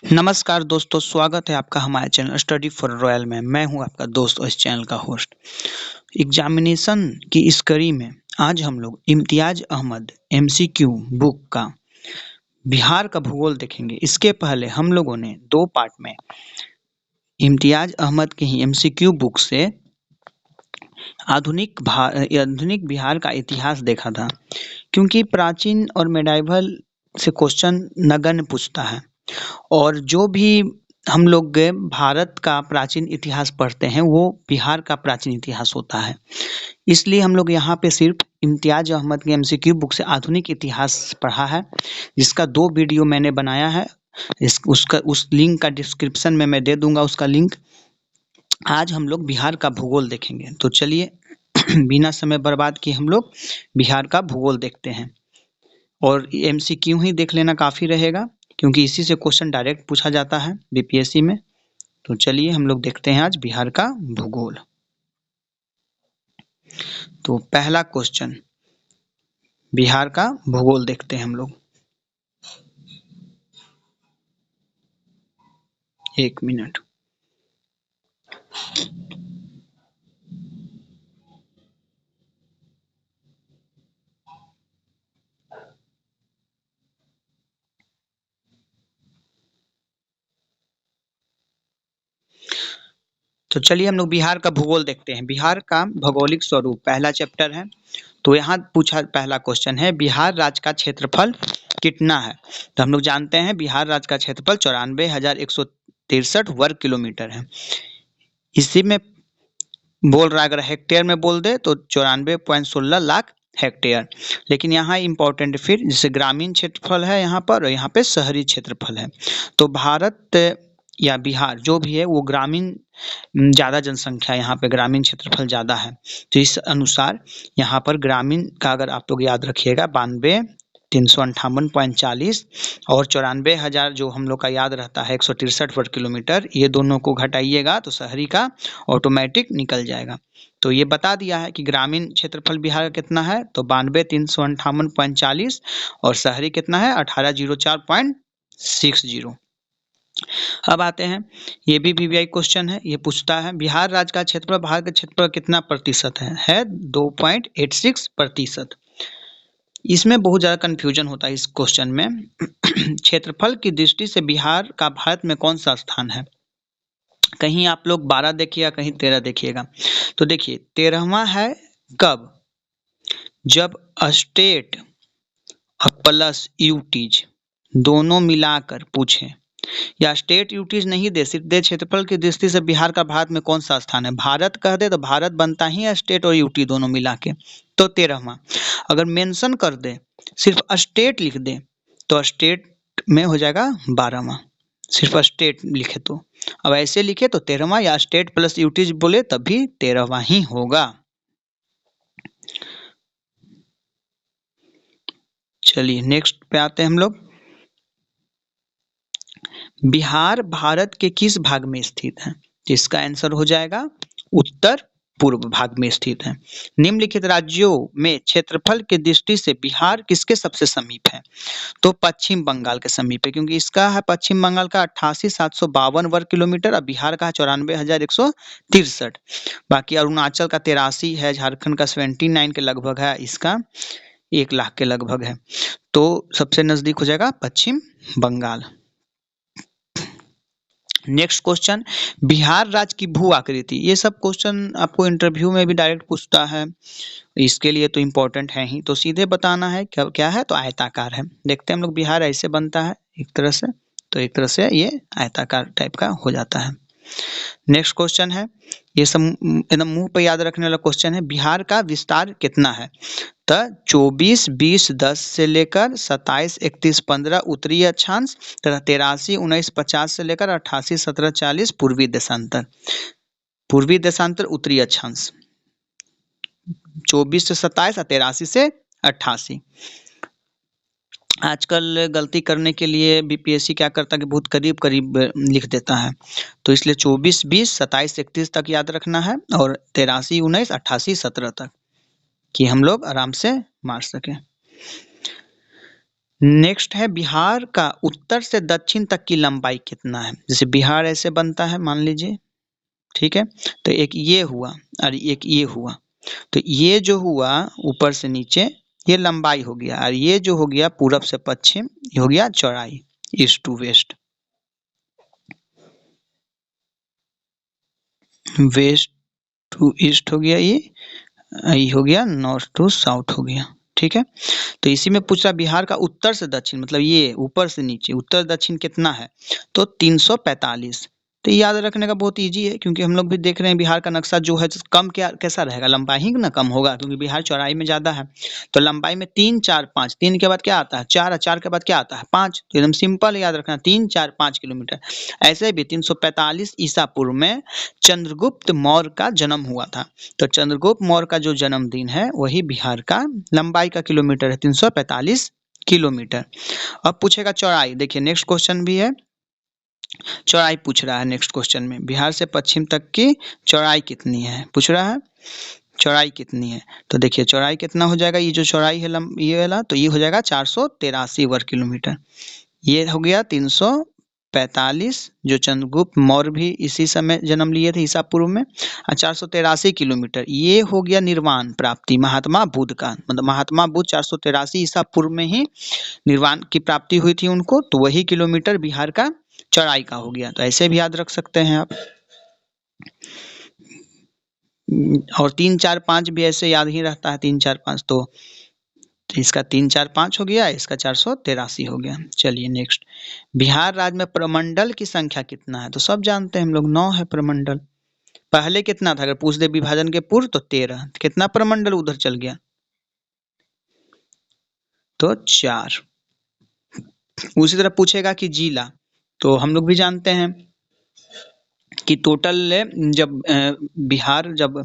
नमस्कार दोस्तों, स्वागत है आपका हमारे चैनल स्टडी फॉर रॉयल में। मैं हूं आपका दोस्त और इस चैनल का होस्ट। एग्जामिनेशन की इस कड़ी में आज हम लोग इम्तियाज अहमद एमसीक्यू बुक का बिहार का भूगोल देखेंगे। इसके पहले हम लोगों ने दो पार्ट में इम्तियाज अहमद की ही एमसीक्यू बुक से आधुनिक बिहार का इतिहास देखा था, क्योंकि प्राचीन और मेडाइवल से क्वेश्चन नगण्य पूछता है। और जो भी हम लोग भारत का प्राचीन इतिहास पढ़ते हैं वो बिहार का प्राचीन इतिहास होता है। इसलिए हम लोग यहाँ पे सिर्फ इम्तियाज अहमद की एमसीक्यू बुक से आधुनिक इतिहास पढ़ा है, जिसका 2 वीडियो मैंने बनाया है। उस लिंक का डिस्क्रिप्शन में मैं दे दूंगा उसका लिंक। आज हम लोग बिहार का भूगोल देखेंगे, तो चलिए बिना समय बर्बाद किए हम लोग बिहार का भूगोल देखते हैं। और एमसीक्यू ही देख लेना काफ़ी रहेगा, क्योंकि इसी से क्वेश्चन डायरेक्ट पूछा जाता है बीपीएससी में। तो चलिए हम लोग देखते हैं आज बिहार का भूगोल। तो पहला क्वेश्चन, बिहार का भूगोल देखते हैं हम लोग। 1 मिनट। तो चलिए हम लोग बिहार का भूगोल देखते हैं। बिहार का भौगोलिक स्वरूप पहला चैप्टर है। तो यहाँ पूछा पहला क्वेश्चन है, बिहार राज्य का क्षेत्रफल कितना है। तो हम लोग जानते हैं बिहार राज्य का क्षेत्रफल 94,163 वर्ग किलोमीटर है। इसी में बोल रहा है, अगर हेक्टेयर में बोल दे तो 94.16 लाख हेक्टेयर। लेकिन यहाँ इम्पोर्टेंट फिर जैसे ग्रामीण क्षेत्रफल है यहाँ पर, और यहाँ पे शहरी क्षेत्रफल है। तो भारत या बिहार जो भी है वो ग्रामीण ज़्यादा जनसंख्या, यहाँ पे ग्रामीण क्षेत्रफल ज़्यादा है। तो इस अनुसार यहाँ पर ग्रामीण का अगर आप लोग याद रखिएगा 92,358.40 और 94,000 जो हम लोग का याद रहता है 163 वर्ग किलोमीटर, ये दोनों को घटाइएगा तो शहरी का ऑटोमेटिक निकल जाएगा। तो ये बता दिया है कि ग्रामीण क्षेत्रफल बिहार का कितना है, तो 92,358.40 और शहरी कितना है 1804.60। अब आते हैं, ये भी वीवीआई क्वेश्चन है। ये पूछता है बिहार राज्य का क्षेत्रफल भारत के क्षेत्रफल कितना प्रतिशत है 2.86%। इसमें बहुत ज़्यादा कन्फ्यूजन होता है इस क्वेश्चन में। क्षेत्रफल की दृष्टि से बिहार का भारत में कौन सा स्थान है। कहीं आप लोग 12 देखिएगा, कहीं 13 देखिएगा। तो देखिए 13वां है कब, जब स्टेट प्लस यूटीज दोनों मिलाकर पूछे, या स्टेट यूटीज नहीं दे, सिर्फ दे क्षेत्रफल की दृष्टि से बिहार का भारत में कौन सा स्थान है। भारत कह दे तो भारत बनता ही है स्टेट और यूटी दोनों मिला के, तो 13वां। अगर मेंशन कर दे, सिर्फ स्टेट लिख दे, तो स्टेट में हो जाएगा 12वां, सिर्फ स्टेट लिखे तो। अब ऐसे लिखे तो 13वां, या स्टेट प्लस यूटीज बोले तब भी 13वां ही होगा। चलिए नेक्स्ट पे आते हैं हम लोग। बिहार भारत के किस भाग में स्थित है। इसका आंसर हो जाएगा उत्तर पूर्व भाग में स्थित है। निम्नलिखित राज्यों में क्षेत्रफल की दृष्टि से बिहार किसके सबसे समीप है, तो पश्चिम बंगाल के समीप है, क्योंकि इसका है पश्चिम बंगाल का 88,752 वर्ग किलोमीटर और बिहार का 94,163। बाकी अरुणाचल का 83 है, झारखंड का 79 के लगभग है, इसका 1 लाख के लगभग है। तो सबसे नजदीक हो जाएगा पश्चिम बंगाल। नेक्स्ट क्वेश्चन, बिहार राज्य की भू आकृति। ये सब क्वेश्चन आपको इंटरव्यू में भी डायरेक्ट पूछता है, इसके लिए तो इम्पोर्टेंट है ही। तो सीधे बताना है क्या क्या है, तो आयताकार है। देखते हैं हम लोग, बिहार ऐसे बनता है एक तरह से, तो एक तरह से ये आयताकार टाइप का हो जाता है। नेक्स्ट क्वेश्चन है, ये सब एकदम मुंह पे याद रखने वाला क्वेश्चन है। बिहार का विस्तार कितना है, तो 24, 20, 10 से लेकर 27, 31, 15 उत्तरी अक्षांश तथा 83, 19, 50 से लेकर 88, 17, 40 पूर्वी देशांतर। पूर्वी देशांतर उत्तरी अक्षांश 24 से 27 और 83 से 88। आजकल गलती करने के लिए बीपीएससी क्या करता है कि बहुत करीब करीब लिख देता है, तो इसलिए 24, 20, 27, 31 तक याद रखना है और 83, 19, 88, 17 तक, कि हम लोग आराम से मार सकें। नेक्स्ट है बिहार का उत्तर से दक्षिण तक की लंबाई कितना है। जैसे बिहार ऐसे बनता है मान लीजिए, ठीक है, तो एक ये हुआ और एक ये हुआ, तो ये जो हुआ ऊपर से नीचे ये लंबाई हो गया, और ये जो हो गया पूरब से पश्चिम ये हो गया चौड़ाई, east to west, west to east हो गया, ये हो गया नॉर्थ टू साउथ हो गया, ठीक है। तो इसी में पूछ रहा बिहार का उत्तर से दक्षिण, मतलब ये ऊपर से नीचे उत्तर दक्षिण कितना है, तो 345। तो ये याद रखने का बहुत इजी है, क्योंकि हम लोग भी देख रहे हैं बिहार का नक्शा जो है कम क्या कैसा रहेगा, लंबाई ही ना कम होगा, क्योंकि बिहार चौड़ाई में ज़्यादा है। तो लंबाई में 3 4 5, 3 के बाद क्या आता है 4, और 4 के बाद क्या आता है 5, तो एकदम सिंपल याद रखना 3 4 5 किलोमीटर। ऐसे भी 345 ईसा पूर्व में चंद्रगुप्त मौर्य का जन्म हुआ था। तो चंद्रगुप्त मौर्य का जो जन्मदिन है वही बिहार का लंबाई का किलोमीटर है 345 किलोमीटर। अब पूछेगा चौड़ाई, देखिए नेक्स्ट क्वेश्चन भी है, चौड़ाई पूछ रहा है नेक्स्ट क्वेश्चन में, बिहार से पश्चिम तक की चौड़ाई कितनी है पूछ रहा है, चौड़ाई कितनी है। तो देखिए चौड़ाई कितना हो जाएगा, ये जो चौड़ाई है ये वाला, तो ये हो जाएगा 483 वर्ग किलोमीटर। ये हो गया 345, जो चंद्रगुप्त मौर्य भी इसी समय जन्म लिए थे ईसा पूर्व में, और 483 किलोमीटर ये हो गया निर्वाण प्राप्ति महात्मा बुद्ध का, मतलब महात्मा बुद्ध 483 ईसा पूर्व में ही निर्वाण की प्राप्ति हुई थी उनको, तो वही किलोमीटर बिहार का चौड़ाई का हो गया। तो ऐसे भी याद रख सकते हैं आप, और 3 4 5 भी ऐसे याद ही रहता है, 3 4 5, तो इसका 3 4 5 हो गया, इसका 483 हो गया। चलिए नेक्स्ट, बिहार राज्य में प्रमंडल की संख्या कितना है, तो सब जानते हैं हम लोग 9 है प्रमंडल। पहले कितना था, अगर पूछ दे विभाजन के पूर्व तो 13, कितना प्रमंडल उधर चल गया, तो 4। उसी तरह पूछेगा कि जिला, तो हम लोग भी जानते हैं कि टोटल जब बिहार जब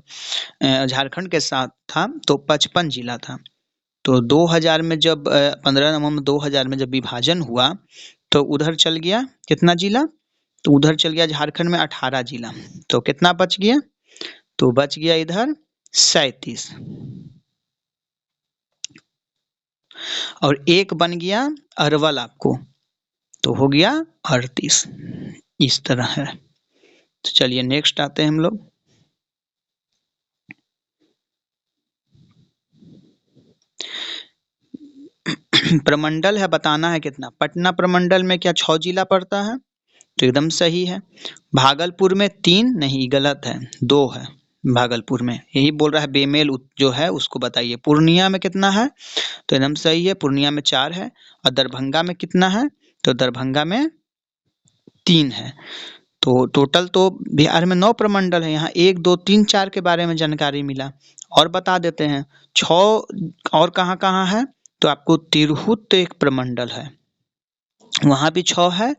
झारखंड के साथ था तो 55 जिला था। तो 2000 में जब 15 नवंबर 2000 में जब विभाजन हुआ तो उधर चल गया कितना जिला, तो उधर चल गया झारखंड में 18 जिला, तो कितना बच गया, तो बच गया इधर 37, और एक बन गया अरवल आपको, तो हो गया 38, इस तरह है। तो चलिए नेक्स्ट आते हैं हम लोग, प्रमंडल है बताना है कितना, पटना प्रमंडल में क्या 6 जिला पड़ता है, तो एकदम सही है। भागलपुर में 3 नहीं, गलत है, 2 है भागलपुर में, यही बोल रहा है बेमेल जो है उसको बताइए। पूर्णिया में कितना है, तो एकदम सही है, पूर्णिया में 4 है। और दरभंगा में कितना है, तो दरभंगा में 3 है। तो टोटल तो बिहार में 9 प्रमंडल है, यहाँ 1 2 3 4 के बारे में जानकारी मिला, और बता देते हैं 6 और कहाँ कहाँ है, तो आपको तिरहुत एक प्रमंडल है, वहाँ भी 6 है,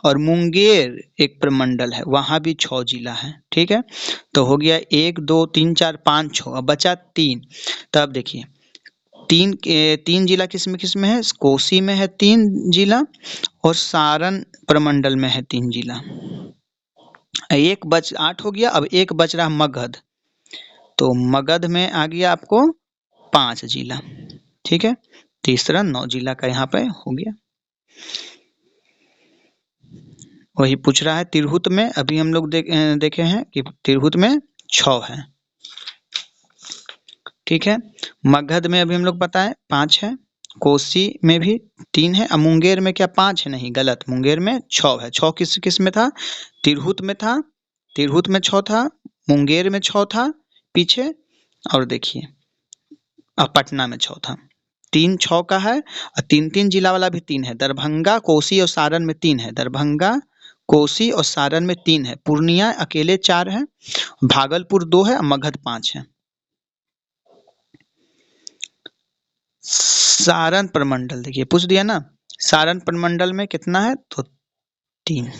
और मुंगेर एक प्रमंडल है, वहाँ भी 6 जिला है, ठीक है। तो हो गया 1 2 3 4 5 6, अब बचा 3। तब देखिए 3 जिला किस में है, कोसी में है 3 जिला, और सारण प्रमंडल में है 3 जिला। एक बच 8 हो गया, अब एक बच रहा मगध, तो मगध में आ गया आपको 5 जिला, ठीक है। तीसरा 9 जिला का यहाँ पे हो गया। वही पूछ रहा है तिरहुत में, अभी हम लोग देखे हैं कि तिरहुत में 6 है, ठीक है। मगध में अभी हम लोग बताएं 5 है, कोसी में भी 3 है, मुंगेर में क्या 5 है, नहीं गलत, मुंगेर में 6 है। 6 किस किस में था, तिरहुत में था, तिरहुत में 6 था, मुंगेर में 6 था पीछे, और देखिए अब पटना में 6 था। 3 6 का है, और 3 3 जिला वाला भी 3 है, दरभंगा कोसी और सारण में 3 है, दरभंगा कोसी और सारण में 3 है, पूर्णिया अकेले 4 है, भागलपुर 2 है, और मगध 5 है। सारण प्रमंडल देखिए पूछ दिया ना, सारण प्रमंडल में कितना है, तो 3।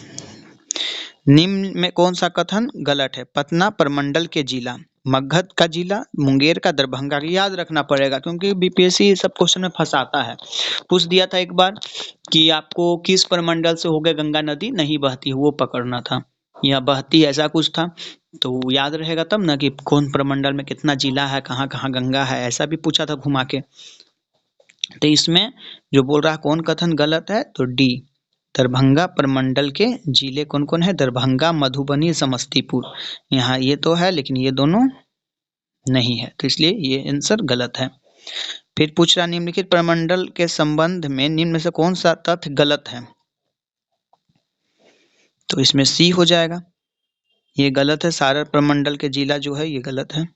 निम्न में कौन सा कथन गलत है, पटना प्रमंडल के जिला, मगध का जिला, मुंगेर का, दरभंगा का, याद रखना पड़ेगा क्योंकि बीपीएससी सब क्वेश्चन में फंसाता है। पूछ दिया था एक बार कि आपको किस प्रमंडल से होकर गंगा नदी नहीं बहती, वो पकड़ना था, या बहती ऐसा कुछ था, तो याद रहेगा तब ना कि कौन प्रमंडल में कितना जिला है, कहाँ कहाँ गंगा है, ऐसा भी पूछा था घुमा के। तो इसमें जो बोल रहा है कौन कथन गलत है, तो डी, दरभंगा प्रमंडल के जिले कौन कौन है, दरभंगा, मधुबनी, समस्तीपुर। यहाँ ये तो है लेकिन ये दोनों नहीं है, तो इसलिए ये आंसर गलत है। फिर पूछ रहा निम्नलिखित प्रमंडल के संबंध में निम्न में से कौन सा तथ्य गलत है, तो इसमें सी हो जाएगा, ये गलत है, सारा प्रमंडल के जिला जो है ये गलत है।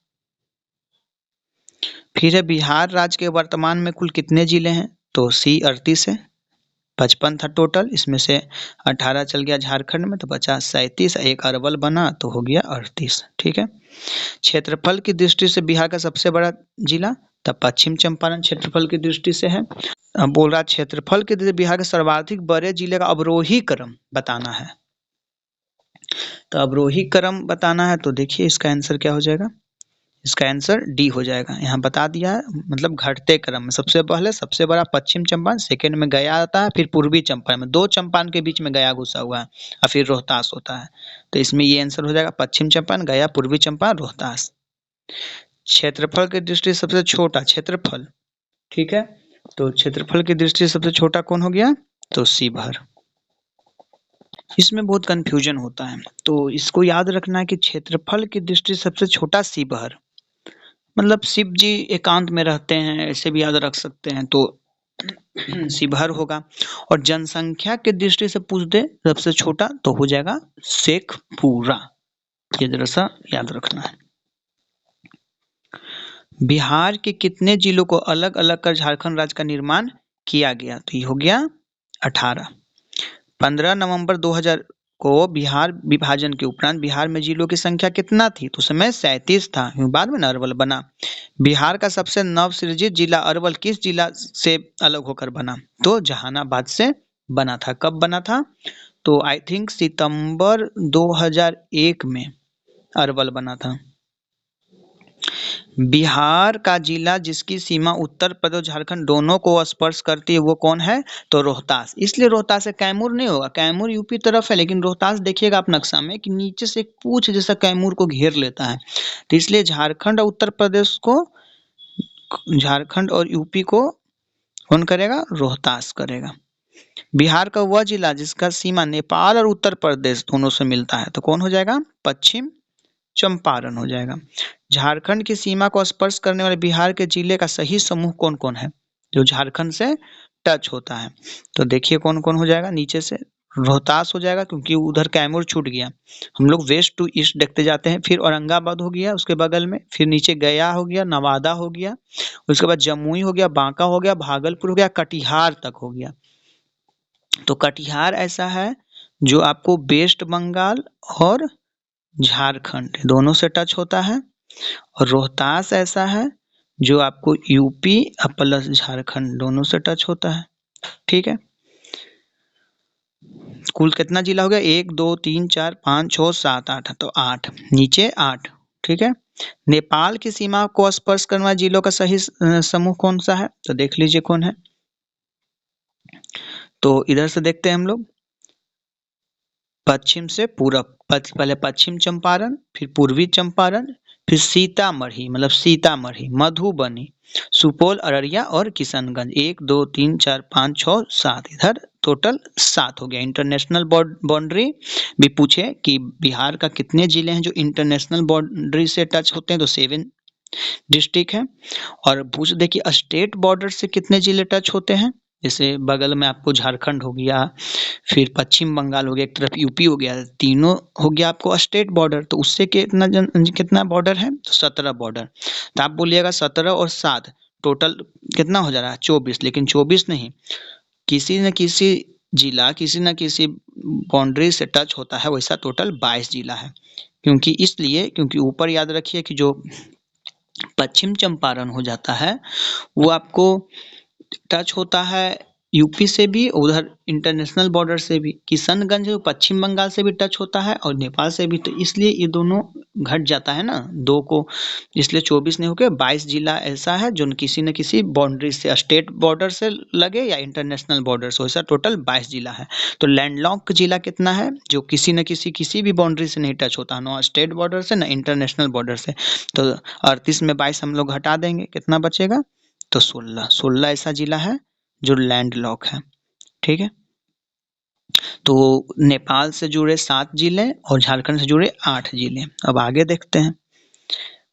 फिर है बिहार राज्य के वर्तमान में कुल कितने जिले हैं, तो सी 38 है, 55 था टोटल, इसमें से 18 चल गया झारखंड में तो बचा 37, एक अरवल बना तो हो गया 38। ठीक है। क्षेत्रफल की दृष्टि से बिहार का सबसे बड़ा जिला, तब पश्चिम चंपारण क्षेत्रफल की दृष्टि से है। अब बोल रहा क्षेत्रफल की दृष्टि से बिहार के सर्वाधिक बड़े जिले का अवरोही क्रम बताना है, तो अवरोही क्रम बताना है, तो देखिए इसका आंसर क्या हो जाएगा, इसका आंसर डी हो जाएगा। यहाँ बता दिया है, मतलब घटते क्रम में सबसे पहले सबसे बड़ा पश्चिम चंपारण, सेकंड में गया आता है, फिर पूर्वी चंपारण में, दो चंपारण के बीच में गया घुसा हुआ है और फिर रोहतास होता है, तो इसमें ये आंसर हो जाएगा पश्चिम चंपारण, गया, पूर्वी चंपारण, रोहतास। क्षेत्रफल की दृष्टि से सबसे छोटा क्षेत्रफल, ठीक है, तो क्षेत्रफल की दृष्टि से सबसे छोटा कौन हो गया, तो शिवहर। इसमें बहुत कंफ्यूजन होता है, तो इसको याद रखना है कि क्षेत्रफल की दृष्टि से सबसे छोटा शिवहर, मतलब शिव जी एकांत में रहते हैं, ऐसे भी याद रख सकते हैं, तो शिवहर होगा। और जनसंख्या की दृष्टि से पूछ दे सबसे छोटा, तो हो जाएगा शेखपुरा, ये जरा सा याद रखना है। बिहार के कितने जिलों को अलग अलग कर झारखंड राज्य का निर्माण किया गया, तो ये हो गया 18। 15 नवंबर 2000 को बिहार विभाजन के उपरांत बिहार में जिलों की संख्या कितना थी, तो उस समय 37 था, बाद में अरवल बना। बिहार का सबसे नवसृजित जिला अरवल किस जिला से अलग होकर बना, तो जहानाबाद से बना था। कब बना था, तो आई थिंक सितंबर 2001 में अरवल बना था। बिहार का जिला जिसकी सीमा उत्तर प्रदेश झारखंड दोनों को स्पर्श करती है वो कौन है, तो रोहतास। इसलिए रोहतास से कैमूर नहीं होगा, कैमूर यूपी तरफ है, लेकिन रोहतास देखिएगा आप नक्शा में कि नीचे से एक पूछ जैसा कैमूर को घेर लेता है, तो इसलिए झारखंड और उत्तर प्रदेश को, झारखंड और यूपी को कौन करेगा, रोहतास करेगा। बिहार का वह जिला जिसका सीमा नेपाल और उत्तर प्रदेश दोनों से मिलता है, तो कौन हो जाएगा, पश्चिम चंपारण हो जाएगा। झारखंड की सीमा को स्पर्श करने वाले बिहार के जिले का सही समूह कौन कौन है, जो झारखंड से टच होता है, तो देखिए कौन कौन हो जाएगा, नीचे से रोहतास हो जाएगा क्योंकि उधर कैमूर छूट गया, हम लोग वेस्ट टू ईस्ट देखते जाते हैं, फिर औरंगाबाद हो गया उसके बगल में, फिर नीचे गया हो गया, नवादा हो गया, उसके बाद जमुई हो गया, बांका हो गया, भागलपुर हो गया, कटिहार तक हो गया। तो कटिहार ऐसा है जो आपको वेस्ट बंगाल और झारखंड दोनों से टच होता है, और रोहतास ऐसा है जो आपको यूपी प्लस झारखंड दोनों से टच होता है। ठीक है, कुल कितना जिला हो गया, 1 2 3 4 5 6 7 8, तो 8, नीचे 8। ठीक है, नेपाल की सीमा को स्पर्श करने वाले जिलों का सही समूह कौन सा है, तो देख लीजिए कौन है, तो इधर से देखते हैं हम लोग, पश्चिम से पूरब, पहले पश्चिम चंपारण, फिर पूर्वी चंपारण, फिर सीतामढ़ी, मतलब सीतामढ़ी, मधुबनी, सुपौल, अररिया और किशनगंज। 1 2 3 4 5 6 7, इधर टोटल 7 हो गया। इंटरनेशनल बाउंड्री भी पूछे कि बिहार का कितने जिले हैं जो इंटरनेशनल बाउंड्री से टच होते हैं, तो 7 डिस्ट्रिक्ट है। और पूछ दे कि स्टेट बॉर्डर से कितने जिले टच होते हैं, जैसे बगल में आपको झारखंड हो गया, फिर पश्चिम बंगाल हो गया, एक तरफ यूपी हो गया, तीनों हो गया आपको स्टेट बॉर्डर, तो उससे कितना बॉर्डर है, तो 17 बॉर्डर। तो आप बोलिएगा 17 और 7 टोटल कितना हो जा रहा है, 24, लेकिन 24 नहीं, किसी न किसी जिला किसी न किसी बाउंड्री से टच होता है, वैसा टोटल 22 जिला है। क्योंकि इसलिए क्योंकि ऊपर याद रखिए कि जो पश्चिम चंपारण हो जाता है वो आपको टच होता है यूपी से भी, उधर इंटरनेशनल बॉर्डर से भी। किशनगंज जो पश्चिम बंगाल से भी टच होता है और नेपाल से भी, तो इसलिए ये दोनों घट जाता है ना, दो को, इसलिए 24 नहीं होकर 22 जिला ऐसा है जो किसी न किसी बाउंड्री से, स्टेट बॉर्डर से लगे या इंटरनेशनल बॉर्डर से, वैसा टोटल 22 जिला है। तो लैंडलॉक जिला कितना है, जो किसी न किसी भी बाउंड्री से नहीं टच होता, ना स्टेट बॉर्डर से ना इंटरनेशनल बॉर्डर से, तो 38 में 22 हम लोग हटा देंगे, कितना बचेगा, तो 16 ऐसा जिला है जो लैंडलॉक है। ठीक है, तो नेपाल से जुड़े 7 जिले और झारखंड से जुड़े 8 जिले। अब आगे देखते हैं,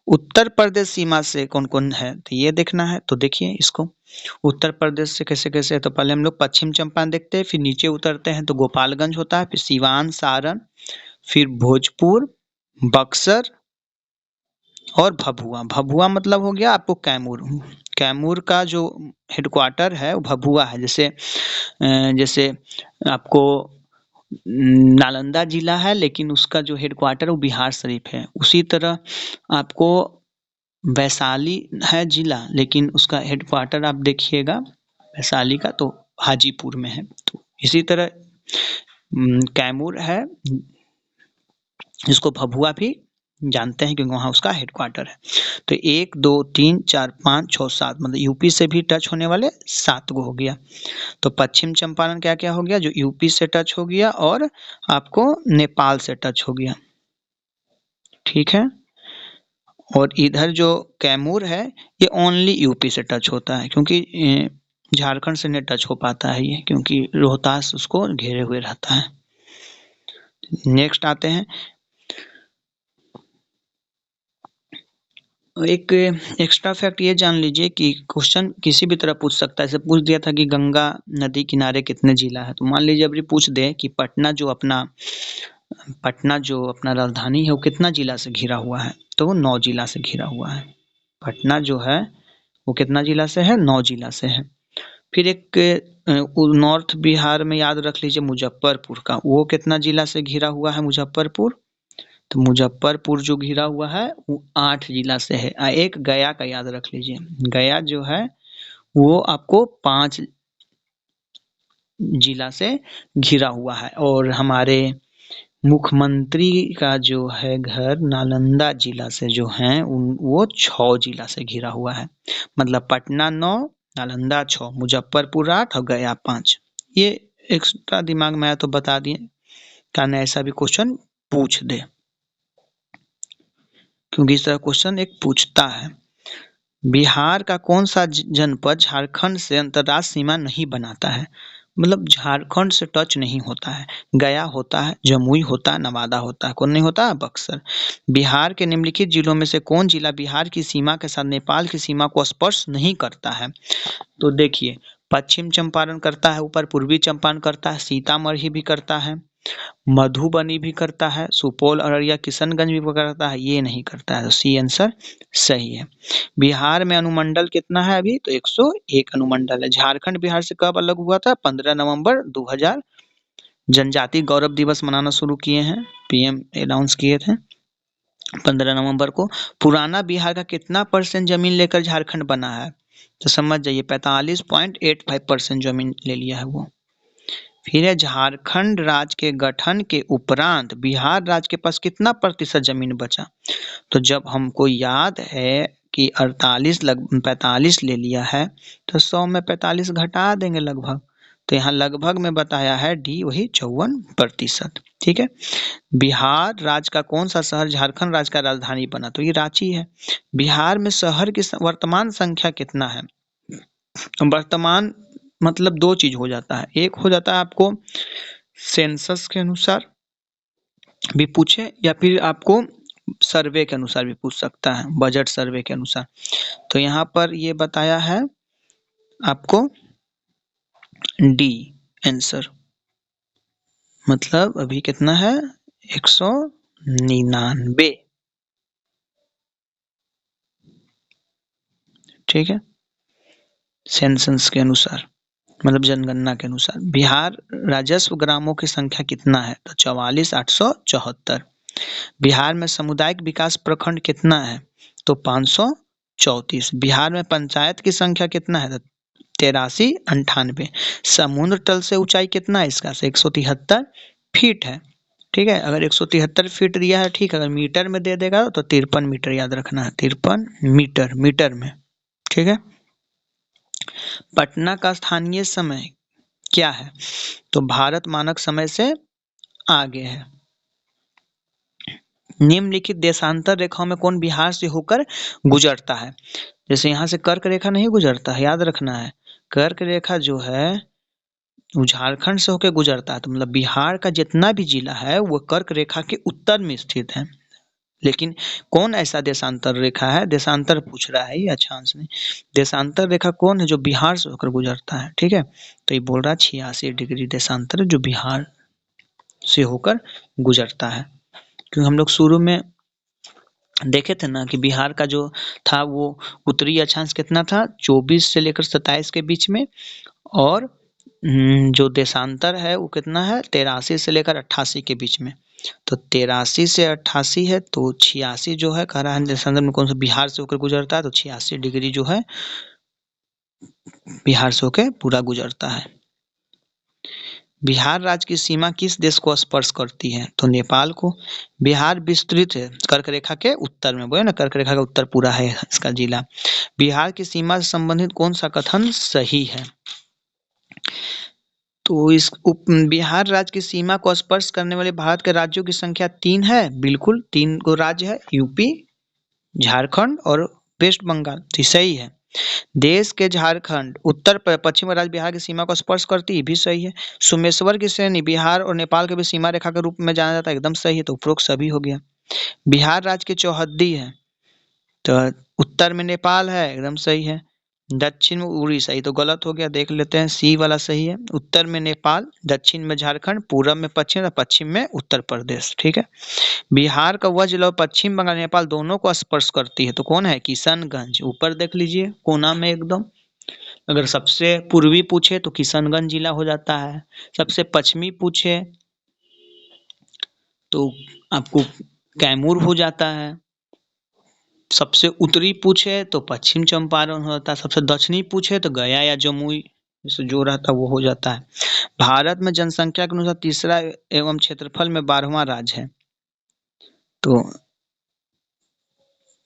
उत्तर प्रदेश सीमा से कौन कौन है, तो ये देखना है। तो देखिए इसको, उत्तर प्रदेश से कैसे कैसे है, तो पहले हम लोग पश्चिम चंपारण देखते हैं, फिर नीचे उतरते हैं तो गोपालगंज होता है, फिर सिवान, सारण, फिर भोजपुर, बक्सर और भभुआ। भभुआ मतलब हो गया आपको कैमूर। कैमूर का जो हेडक्वार्टर है वो भभुआ है। जैसे आपको नालंदा जिला है, लेकिन उसका जो हेडक्वार्टर वो बिहार शरीफ है। उसी तरह आपको वैशाली है जिला, लेकिन उसका हेडक्वार्टर आप देखिएगा वैशाली का तो हाजीपुर में है। तो इसी तरह कैमूर है, जिसको भभुआ भी जानते हैं क्योंकि वहाँ उसका हेडक्वार्टर है। तो 1 2 3 4 5 6 7 मतलब यूपी से भी टच होने वाले 7 गो हो गया। तो पश्चिम चंपारण क्या क्या हो गया, जो यूपी से टच हो गया और आपको नेपाल से टच हो गया। ठीक है, और इधर जो कैमूर है ये ओनली यूपी से टच होता है, क्योंकि झारखंड से नहीं टच हो पाता है ये, क्योंकि रोहतास उसको घेरे हुए रहता है। नेक्स्ट आते हैं, एक एक्स्ट्रा फैक्ट ये जान लीजिए कि क्वेश्चन किसी भी तरह पूछ सकता है। जैसे पूछ दिया था कि गंगा नदी किनारे कितने जिला है, तो मान लीजिए अभी पूछ दे कि पटना जो अपना राजधानी है वो कितना जिला से घिरा हुआ है, तो वो 9 जिला से घिरा हुआ है। पटना जो है वो कितना जिला से है, 9 जिला से है। फिर एक नॉर्थ बिहार में याद रख लीजिए मुजफ्फरपुर का, वो कितना जिला से घिरा हुआ है मुजफ्फरपुर, तो मुजफ्फरपुर जो घिरा हुआ है वो 8 जिला से है। एक गया का याद रख लीजिए, गया जो है वो आपको 5 जिला से घिरा हुआ है। और हमारे मुख्यमंत्री का जो है घर नालंदा जिला से जो है वो 6 जिला से घिरा हुआ है। मतलब पटना 9, नालंदा 6, मुजफ्फरपुर 8 और गया 5। ये एक्स्ट्रा दिमाग में आया तो बता दिए, कारण ऐसा भी क्वेश्चन पूछ दे, क्योंकि इस तरह क्वेश्चन एक पूछता है। बिहार का कौन सा जनपद झारखंड से अंतर्राष्ट्रीय सीमा नहीं बनाता है, मतलब झारखंड से टच नहीं होता है। गया होता है, जमुई होता है, नवादा होता है, कौन नहीं होता है, बक्सर। बिहार के निम्नलिखित जिलों में से कौन जिला बिहार की सीमा के साथ नेपाल की सीमा को स्पर्श नहीं करता है, तो देखिए पश्चिम चंपारण करता है, ऊपर पूर्वी चंपारण करता है, सीतामढ़ी भी करता है, मधुबनी भी करता है, सुपौल, अररिया, किशनगंज भी करता है, ये नहीं करता है। तो सी आंसर सही है। बिहार में अनुमंडल कितना है अभी, तो 101 अनुमंडल है। झारखंड बिहार से कब अलग हुआ था, 15 नवंबर 2000। जनजाति गौरव दिवस मनाना शुरू किए हैं, पीएम अनाउंस किए थे 15 नवंबर को। पुराना बिहार का कितना % जमीन लेकर झारखंड बना है, तो समझ जाइए 45.85% जमीन ले लिया है वो। फिर है झारखंड राज्य के गठन के उपरांत बिहार राज्य के पास कितना % जमीन बचा, तो जब हमको याद है कि 45 ले लिया है तो 100 में 45 घटा देंगे लगभग, तो यहाँ लगभग में बताया है डी वही 54%। ठीक है, बिहार राज्य का कौन सा शहर झारखंड राज्य का राजधानी बना, तो ये रांची है। बिहार में शहर की वर्तमान संख्या कितना है, वर्तमान मतलब 2 चीज हो जाता है, एक हो जाता है आपको सेंसस के अनुसार भी पूछे, या फिर आपको सर्वे के अनुसार भी पूछ सकता है, बजट सर्वे के अनुसार। तो यहाँ पर ये बताया है आपको डी आंसर, मतलब अभी कितना है 199। ठीक है, सेंसस के अनुसार मतलब जनगणना के अनुसार। बिहार राजस्व ग्रामों की संख्या कितना है, तो 44,874। बिहार में सामुदायिक विकास प्रखंड कितना है, तो 534। बिहार में पंचायत की संख्या कितना है, तो 8398। समुद्र तल से ऊंचाई कितना है इसका, 173 फीट है। ठीक है, अगर 173 फीट दिया है ठीक है, अगर मीटर में दे देगा तो 53 मीटर याद रखना है, 53 मीटर मीटर में। ठीक है, पटना का स्थानीय समय क्या है, तो भारत मानक समय से आगे है। निम्नलिखित देशांतर रेखाओं में कौन बिहार से होकर गुजरता है, जैसे यहाँ से कर्क रेखा नहीं गुजरता है, याद रखना है। कर्क रेखा जो है वो झारखंड से होकर गुजरता है, तो मतलब बिहार का जितना भी जिला है वो कर्क रेखा के उत्तर में स्थित है। लेकिन कौन ऐसा देशांतर रेखा है, देशांतर पूछ रहा है ये, अक्षांश में देशांतर रेखा कौन है जो बिहार से होकर गुजरता है, ठीक है। तो ये बोल रहा है 86 डिग्री देशांतर जो बिहार से होकर गुजरता है। क्योंकि हम लोग शुरू में देखे थे ना कि बिहार का जो था वो उत्तरी अक्षांश कितना था, 24 से लेकर 27 के बीच में, और जो देशांतर है वो कितना है, 83 से लेकर 88 के बीच में। तो 83 से 88 है, तो 86 जो है कह रहा है देशांतर में कौन सा बिहार से होकर गुजरता है, तो 86 डिग्री जो है बिहार से होकर पूरा गुजरता है। बिहार राज्य की सीमा किस देश को स्पर्श करती है, तो नेपाल को। बिहार विस्तृत है कर्क रेखा के उत्तर में, बोले ना कर्क रेखा का उत्तर पूरा है इसका जिला। बिहार की सीमा से संबंधित कौन सा कथन सही है, तो इस बिहार राज्य की सीमा को स्पर्श करने वाले भारत के राज्यों की संख्या 3 है, बिल्कुल 3 को राज्य है, यूपी, झारखंड और वेस्ट बंगाल, तो सही है। देश के झारखंड उत्तर पश्चिम राज्य बिहार की सीमा को स्पर्श करती है, भी सही है। सोमेश्वर की श्रेणी बिहार और नेपाल के बीच सीमा रेखा के रूप में जाना जाता है, एकदम सही है, तो उपरोक्त सभी हो गया। बिहार राज्य की चौहद्दी है, तो उत्तर में नेपाल है, एकदम सही है। दक्षिण में उड़ीसा, ये तो गलत हो गया, देख लेते हैं, सी वाला सही है। उत्तर में नेपाल, दक्षिण में झारखंड, पूरब में पश्चिम, पश्चिम में उत्तर प्रदेश, ठीक है। बिहार का वह जिला पश्चिम बंगाल नेपाल दोनों को स्पर्श करती है, तो कौन है, किशनगंज, ऊपर देख लीजिए कोना में एकदम। अगर सबसे पूर्वी पूछे तो किशनगंज जिला हो जाता है, सबसे पश्चिमी पूछे तो आपको कैमूर हो जाता है, सबसे उत्तरी पूछे तो पश्चिम चंपारण होता है, सबसे दक्षिणी पूछे तो गया या जमुई जैसे जो रहता है वो हो जाता है। भारत में जनसंख्या के अनुसार तीसरा एवं क्षेत्रफल में 12वां राज्य है, तो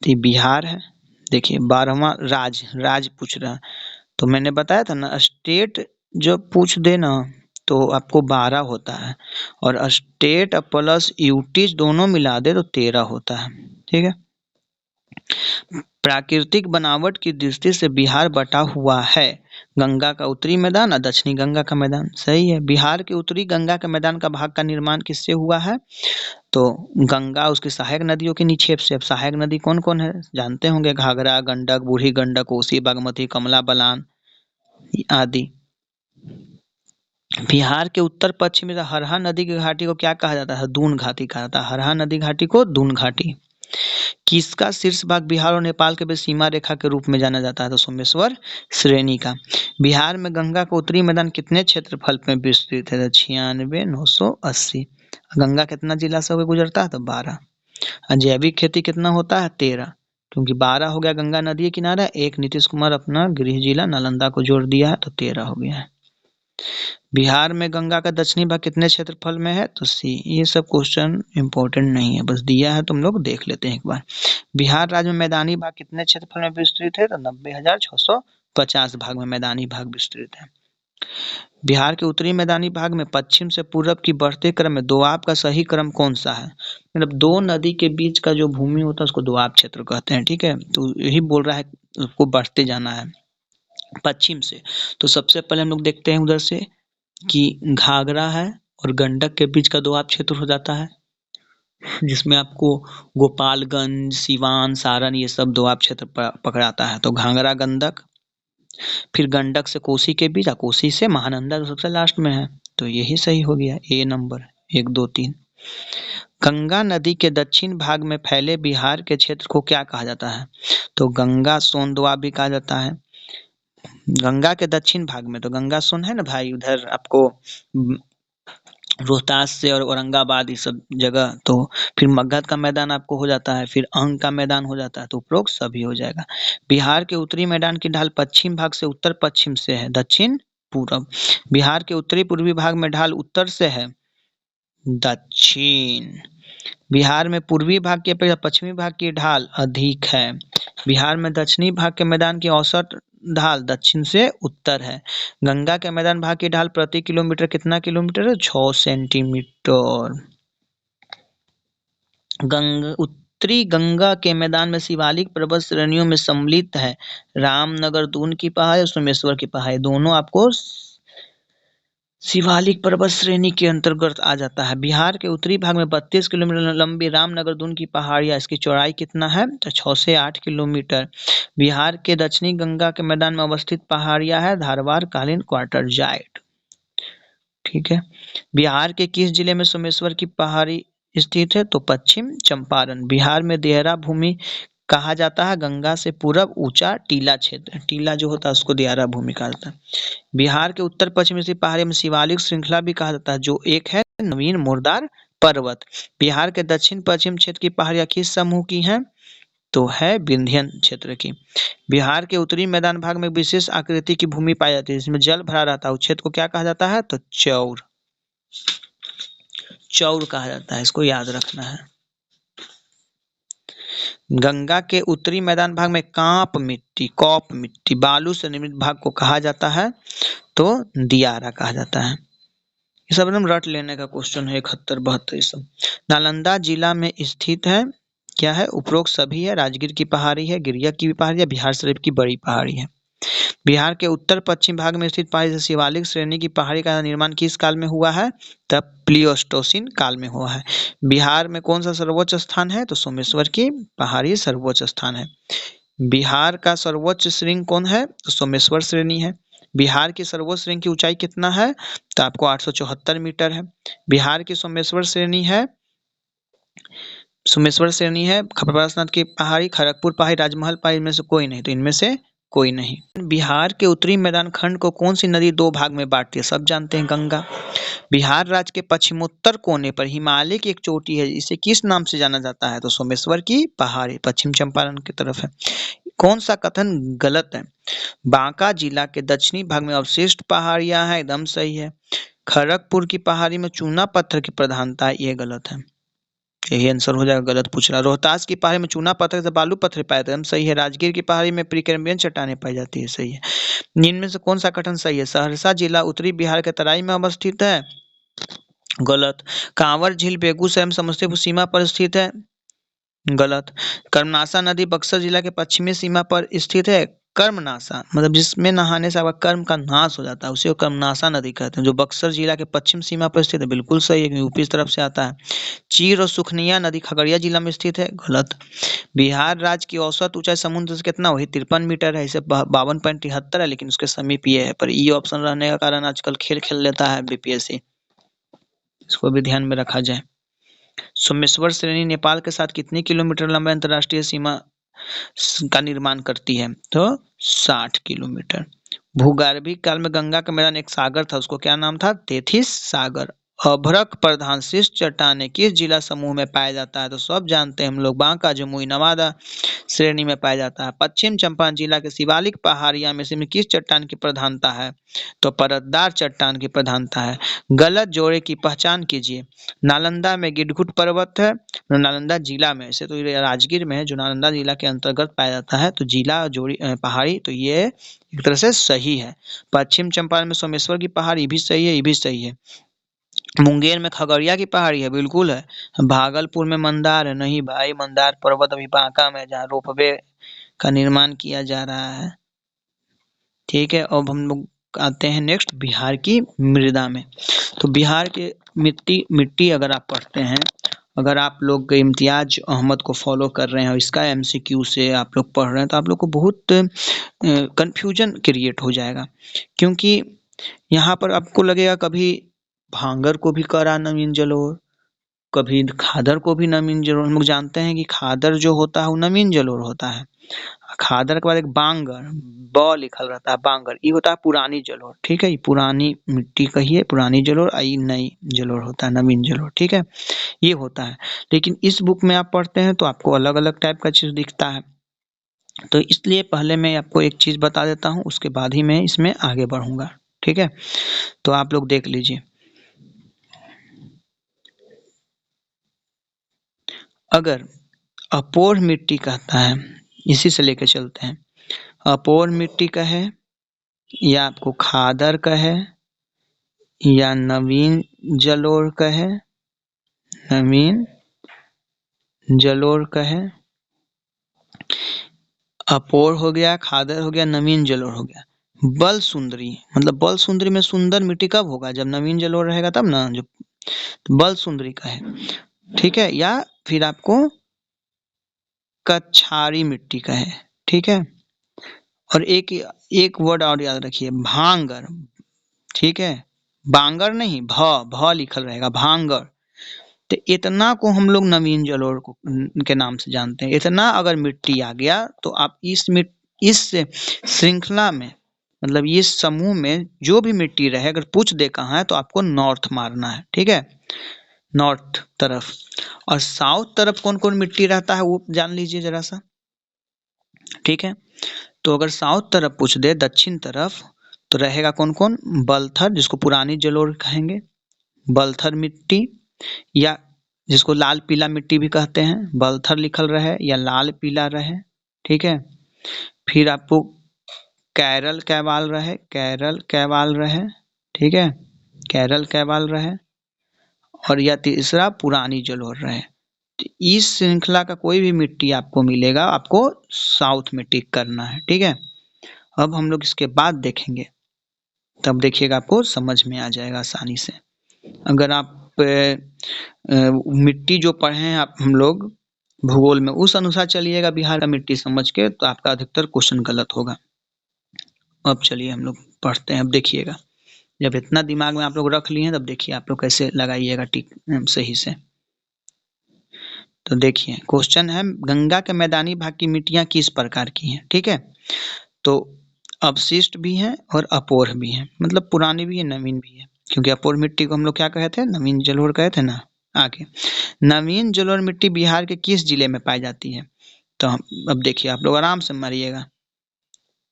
ये बिहार है। देखिए 12वां राज्य पूछ रहा है, तो मैंने बताया था ना स्टेट जब पूछ दे ना तो आपको 12 होता है, और स्टेट प्लस यूटीज दोनों मिला दे तो 13 होता है, ठीक है। प्राकृतिक बनावट की दृष्टि से बिहार बटा हुआ है, गंगा का उत्तरी मैदान और दक्षिणी गंगा का मैदान, सही है। बिहार के उत्तरी गंगा के मैदान का भाग का निर्माण किससे हुआ है, तो गंगा उसकी सहायक नदियों के निक्षेप से। अब सहायक नदी कौन कौन है जानते होंगे, घाघरा, गंडक, बूढ़ी गंडक, कोसी, बागमती, कमला बलान आदि। बिहार के उत्तर पश्चिम में हरहा नदी की घाटी को क्या कहा जाता है, दून घाटी कहा जाता है, हरहा नदी घाटी को दून घाटी। किसका शीर्ष भाग बिहार और नेपाल के बीच सीमा रेखा के रूप में जाना जाता है, तो सोमेश्वर श्रेणी का। बिहार में गंगा का उत्तरी मैदान कितने क्षेत्रफल में विस्तृत है, 96,980। गंगा कितना जिला से होकर गुजरता है, तो 12। जैविक खेती कितना होता है, 13, क्योंकि 12 हो गया गंगा नदी के किनारा, एक नीतीश कुमार अपना गृह जिला नालंदा को जोड़ दिया है, तो 13 हो गया है। बिहार में गंगा का दक्षिणी भाग कितने क्षेत्रफल में है, तो सी। ये सब क्वेश्चन इंपॉर्टेंट नहीं है, बस दिया है तुम लोग देख लेते हैं एक बार। बिहार राज्य में मैदानी भाग कितने क्षेत्रफल में विस्तृत है, तो 90,650 भाग में मैदानी भाग विस्तृत है। बिहार के उत्तरी मैदानी भाग में पश्चिम से पूरब की बढ़ते क्रम में दोआब का सही क्रम कौन सा है, मतलब दो नदी के बीच का जो भूमि होता है उसको दोआब क्षेत्र कहते हैं, ठीक है। तो यही बोल रहा है उसको बढ़ते जाना है पश्चिम से। तो सबसे पहले हम लोग देखते हैं उधर से कि घाघरा है और गंडक के बीच का दोआब क्षेत्र हो जाता है, जिसमें आपको गोपालगंज, सिवान, सारण ये सब दोआब क्षेत्र पकड़ाता है। तो घाघरा, गंडक, फिर गंडक से कोसी के बीच, कोसी से महानंदा तो सबसे लास्ट में है, तो यही सही हो गया, ए नंबर 1 2 3। गंगा नदी के दक्षिण भाग में फैले बिहार के क्षेत्र को क्या कहा जाता है, तो गंगा सोन दोआब भी कहा जाता है। गंगा के दक्षिण भाग में तो गंगा सोन है ना भाई, उधर आपको रोहतास से और औरंगाबाद ये सब जगह, तो फिर मगध का मैदान आपको हो जाता है, फिर अंग का मैदान हो जाता है, तो उपरोक्त सभी हो जाएगा। बिहार के उत्तरी मैदान की ढाल पश्चिम भाग से उत्तर पश्चिम से है, दक्षिण पूरब। बिहार के उत्तरी पूर्वी भाग में ढाल उत्तर से है, दक्षिण। बिहार में पूर्वी भाग की अपेक्षा पश्चिमी भाग की ढाल अधिक है। बिहार में दक्षिणी भाग के मैदान की औसत ढाल दक्षिण से उत्तर है। गंगा के मैदान भाग की ढाल प्रति किलोमीटर कितना किलोमीटर है, 6 सेंटीमीटर। उत्तरी गंगा के मैदान में शिवालिक पर्वत श्रेणियों में सम्मिलित है। रामनगर दून की पहाड़ी और सोमेश्वर की पहाड़ी दोनों आपको शिवालिक पर्वत श्रेणी के अंतर्गत आ जाता है। बिहार के उत्तरी भाग में 32 किलोमीटर लंबी रामनगर दून की पहाड़ियाँ, इसकी चौड़ाई कितना है तो 6 से 8 किलोमीटर। बिहार के दक्षिणी गंगा के मैदान में अवस्थित पहाड़ियाँ है धारवाड़ कालीन क्वार्टर जाइट। ठीक है। बिहार के किस जिले में सोमेश्वर की पहाड़ी स्थित है तो पश्चिम चंपारण। बिहार में दियारा भूमि कहा जाता है गंगा से पूरब ऊंचा टीला क्षेत्र, टीला जो होता है उसको दियारा भूमि कहा जाता है। बिहार के उत्तर पश्चिम स्थित पहाड़ी में शिवालिक श्रृंखला भी कहा जाता है जो एक है नवीन मुर्दार पर्वत। बिहार के दक्षिण पश्चिम क्षेत्र की पहाड़ियाँ किस समूह की हैं तो है विंध्यन क्षेत्र की। बिहार के उत्तरी मैदान भाग में विशेष आकृति की भूमि पाई जाती है जिसमें जल भरा रहता है, उस क्षेत्र को क्या कहा जाता है तो चौर, चौर कहा जाता है, इसको याद रखना है। गंगा के उत्तरी मैदान भाग में कौप मिट्टी बालू से निर्मित भाग को कहा जाता है तो दियारा कहा जाता है। ये सब एकदम रट लेने का क्वेश्चन है 71 72 सब। नालंदा जिला में स्थित है, क्या है उपरोक्त सभी है, राजगीर की पहाड़ी है, गिरिया की भी पहाड़ी है, बिहार शरीफ की बड़ी पहाड़ी है। बिहार के उत्तर पश्चिम भाग में स्थित पहाड़ी से शिवालिक श्रेणी की पहाड़ी का निर्माण किस काल में हुआ है तब प्लियोस्टोसिन काल में हुआ है। बिहार में कौन सा सर्वोच्च स्थान है तो सोमेश्वर की पहाड़ी सर्वोच्च स्थान है। बिहार का सर्वोच्च श्रृंग कौन है तो सोमेश्वर श्रेणी है। बिहार की सर्वोच्च श्रृंग की ऊंचाई कितना है तो आपको 874 मीटर है। बिहार की सोमेश्वर श्रेणी है खपरनाथ की पहाड़ी, खड़गपुर पहाड़ी, राजमहल पहाड़ी, इनमें से कोई नहीं तो इनमें से कोई नहीं। बिहार के उत्तरी मैदान खंड को कौन सी नदी दो भाग में बांटती है सब जानते हैं गंगा। बिहार राज्य के पश्चिमोत्तर कोने पर हिमालय की एक चोटी है, इसे किस नाम से जाना जाता है तो सोमेश्वर की पहाड़ी, पश्चिम चंपारण की तरफ है। कौन सा कथन गलत है बांका जिला के दक्षिणी भाग में अवशिष्ट पहाड़ियां हैं, एकदम सही है। खड़गपुर की पहाड़ी में चूना पत्थर की प्रधानता है, ये गलत है, यही आंसर हो जाएगा, गलत पूछ रहा। रोहतास की पहाड़ी में चूना पत्थर से बालू पत्थर पाए जाते हैं, सही है। राजगीर की पहाड़ी में प्रीकैम्बियन चट्टानें पाई जाती है, सही है। इनमें से कौन सा कथन सही है सहरसा जिला उत्तरी बिहार के तराई में अवस्थित है, गलत। कांवर झील बेगूसराय में समस्तीपुर सीमा पर स्थित है, गलत। कर्मनासा नदी बक्सर जिला के पश्चिमी सीमा पर स्थित है, कर्मनासा मतलब जिसमें नहाने से आपका कर्म का नाश हो जाता है उसे कर्मनासा नदी कहते हैं, जो बक्सर जिला के पश्चिम सीमा पर स्थित है, बिल्कुल सही है, यूपी की तरफ से आता है। चीर और सुखनिया नदी खगड़िया जिला में स्थित है, गलत। बिहार राज्य की औसत ऊंचाई समुद्र से कितना वही 53 मीटर है, इसे 52.73 है, लेकिन उसके समीप ये है, पर ई ऑप्शन रहने का कारण आजकल खेल लेता है बीपीएससी, इसको भी ध्यान में रखा जाए। सोमेश्वर श्रेणी नेपाल के साथ कितनी किलोमीटर लंबा अंतर्राष्ट्रीय सीमा का निर्माण करती है तो 60 किलोमीटर। भूगर्भीय काल में गंगा का मैदान एक सागर था, उसको क्या नाम था तेथिस सागर। अभ्रक प्रधान शिष्ट चट्टानें किस जिला समूह में पाया जाता है तो सब जानते हैं हम लोग, बांका जमुई नवादा श्रेणी में पाया जाता है। पश्चिम चंपारण जिला के शिवालिक पहाड़ियां में से किस चट्टान की प्रधानता है तो परतदार चट्टान की प्रधानता है। गलत जोड़े की पहचान कीजिए। नालंदा में गिद्धगुट पर्वत है, नालंदा जिला में, ऐसे तो ये राजगीर में है जो नालंदा जिला के अंतर्गत पाया जाता है, तो जिला जोड़ी पहाड़ी तो ये एक तरह से सही है। पश्चिम चंपारण में सोमेश्वर की पहाड़ी भी सही है, ये भी सही है। मुंगेर में खगड़िया की पहाड़ी है, बिल्कुल है। भागलपुर में मंदार है, नहीं भाई मंदार पर्वत अभी बांका में जहाँ रोपवे का निर्माण किया जा रहा है। ठीक है, अब हम लोग आते हैं नेक्स्ट बिहार की मृदा में। तो बिहार के मिट्टी अगर आप पढ़ते हैं, अगर आप लोग इम्तियाज अहमद को फॉलो कर रहे हैं और इसका एमसीक्यू से आप लोग पढ़ रहे हैं तो आप लोग को बहुत कंफ्यूजन क्रिएट हो जाएगा, क्योंकि यहाँ पर आपको लगेगा कभी भांगर को भी करा नवीन जलोढ़, कभी खादर को भी नवीन जलोढ़। हम लोग जानते हैं कि खादर जो होता है वो नवीन जलोढ़ होता है, खादर के बाद एक बांगर ब लिखल रहता है, बांगर ये होता है पुरानी जलोढ़। ठीक है, ये पुरानी मिट्टी कहिए पुरानी जलोढ़, ये नई जलोढ़ होता है नवीन जलोढ़। ठीक है, ये होता है, लेकिन इस बुक में आप पढ़ते हैं तो आपको अलग अलग टाइप का चीज दिखता है, तो इसलिए पहले मैं आपको एक चीज बता देता हूँ, उसके बाद ही मैं इसमें आगे बढ़ूंगा। ठीक है, तो आप लोग देख लीजिए। अगर अपोर मिट्टी कहता है, इसी से लेकर चलते हैं, अपोर मिट्टी कहे या आपको खादर कहे या नवीन जलोढ़ कहे, नवीन जलोढ़ कहे, अपोर हो गया, खादर हो गया, नवीन जलोढ़ हो गया। बल सुंदरी मतलब बल सुंदरी में सुंदर मिट्टी कब होगा? जब नवीन जलोढ़ रहेगा तब ना। जो तो बल सुंदरी का है, ठीक है। या फिर आपको कछारी मिट्टी का है, ठीक है। और एक एक वर्ड और याद रखिए, भांगर, ठीक है। बांगर नहीं, भ लिखल रहेगा, भांगर। तो इतना को हम लोग नवीन जलोढ़ को के नाम से जानते हैं। इतना अगर मिट्टी आ गया तो आप इस श्रृंखला में मतलब इस समूह में जो भी मिट्टी रहे, अगर पूछ दे कहाँ है तो आपको नॉर्थ मारना है, ठीक है, नॉर्थ तरफ। और साउथ तरफ कौन कौन मिट्टी रहता है वो जान लीजिए जरा सा, ठीक है। तो अगर साउथ तरफ पूछ दे, दक्षिण तरफ, तो रहेगा कौन कौन? बलथर, जिसको पुरानी जलोढ़ कहेंगे, बलथर मिट्टी, या जिसको लाल पीला मिट्टी भी कहते हैं, बलथर लिखल रहे या लाल पीला रहे, ठीक है। फिर आपको कैरल कैवाल रहे, कैरल कैवाल रहे, ठीक है, कैरल कैवाल रहे। और या तीसरा पुरानी जलोढ़ रहे। तो इस श्रृंखला का कोई भी मिट्टी आपको मिलेगा, आपको साउथ में टिक करना है, ठीक है। अब हम लोग इसके बाद देखेंगे, तब देखिएगा आपको समझ में आ जाएगा आसानी से। अगर आप मिट्टी जो पढ़े हैं आप हम लोग भूगोल में, उस अनुसार चलिएगा बिहार का मिट्टी समझ के, तो आपका अधिकतर क्वेश्चन गलत होगा। अब चलिए हम लोग पढ़ते हैं। अब देखिएगा, जब इतना दिमाग में आप लोग रख लिए हैं तब देखिए आप लोग कैसे लगाइएगा टिक सही से। तो देखिए क्वेश्चन है, गंगा के मैदानी भाग की मिट्टियां किस प्रकार की हैं, ठीक है। तो अवशिष्ट भी हैं और अपोर भी हैं, मतलब पुरानी भी है नवीन भी है। क्योंकि अपोर मिट्टी को हम लोग क्या कहे थे? नवीन जलोढ़ कहे थे ना। आगे, नवीन जलोढ़ मिट्टी बिहार के किस जिले में पाई जाती है? तो हम अब देखिए, आप लोग आराम से मारिएगा।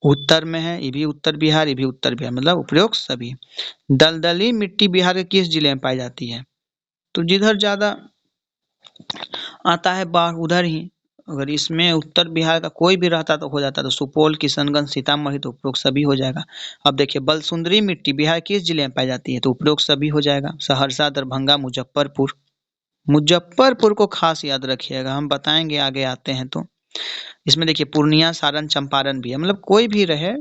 उत्तर में है, ये भी उत्तर बिहार, ये भी उत्तर बिहार, मतलब उपरोक्त सभी। दलदली मिट्टी बिहार के किस जिले में पाई जाती है? तो जिधर ज्यादा आता है बाढ़ उधर ही। अगर इसमें उत्तर बिहार का कोई भी रहता तो हो जाता, तो सुपौल, किशनगंज, सीतामढ़ी, तो उपरोक्त सभी हो जाएगा। अब देखिए, बलसुंदरी मिट्टी बिहार किस जिले में पाई जाती है? तो उपरोक्त सभी हो जाएगा, सहरसा, दरभंगा, मुजफ्फरपुर। मुजफ्फरपुर को खास याद रखिएगा, हम बताएंगे आगे आते हैं तो। इसमें देखिए पूर्णिया, सारण, चंपारण भी है, मतलब कोई भी रहे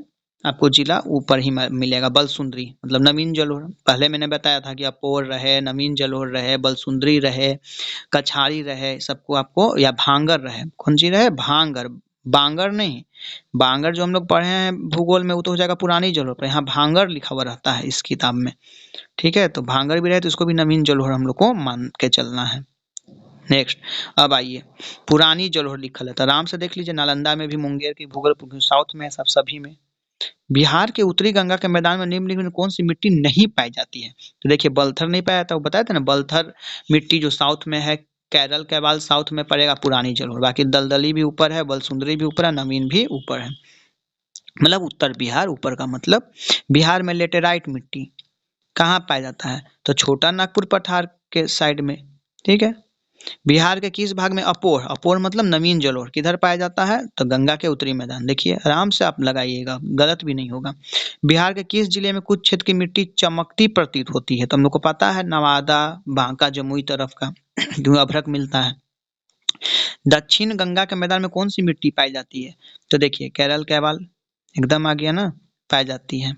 आपको जिला ऊपर ही मिलेगा। बलसुंदरी मतलब नवीन जलोढ़, पहले मैंने बताया था कि अपोर रहे, नवीन जलोढ़ रहे, बलसुंदरी रहे, कछारी रहे, सबको आपको, या भांगर रहे। कौन सी रहे? भांगर, बांगर नहीं। बांगर जो हम लोग पढ़े हैं भूगोल में वो तो हो जाएगा पुरानी जलोढ़ पर, यहाँ भांगर लिखा हुआ रहता है इस किताब में, ठीक है। तो भांगर भी रहे तो इसको भी नवीन जलोढ़ हम लोग को मान के चलना है। नेक्स्ट, अब आइए, पुरानी जलोढ़ लिखल है तो आराम से देख लीजिए, नालंदा में भी, मुंगेर की भूगोल साउथ में, सब सभी में। बिहार के उत्तरी गंगा के मैदान में निम्नलिखित में कौन सी मिट्टी नहीं पाई जाती है? तो देखिए, बलथर नहीं पाया था, वो बताया था ना, बलथर मिट्टी जो साउथ में है, केरल केवाल साउथ में पड़ेगा, पुरानी जलोढ़। बाकी दलदली भी ऊपर है, बलसुंदरी भी ऊपर है, नवीन भी ऊपर है, मतलब उत्तर बिहार ऊपर का मतलब। बिहार में लेटेराइट मिट्टी कहाँ पाया जाता है? तो छोटा नागपुर पठार के साइड में, ठीक है। बिहार के किस भाग में अपोर, अपोर मतलब नवीन जलोढ़ किधर पाया जाता है? तो गंगा के उत्तरी मैदान। देखिए आराम से आप लगाइएगा, गलत भी नहीं होगा। बिहार के किस जिले में कुछ क्षेत्र की मिट्टी चमकती प्रतीत होती है? तो हम लोग को पता है, नवादा, बांका, जमुई तरफ का जो अभ्रक मिलता है। दक्षिण गंगा के मैदान में कौन सी मिट्टी पाई जाती है? तो देखिए, केरल कैवाल एकदम आ गया ना, पाई जाती है।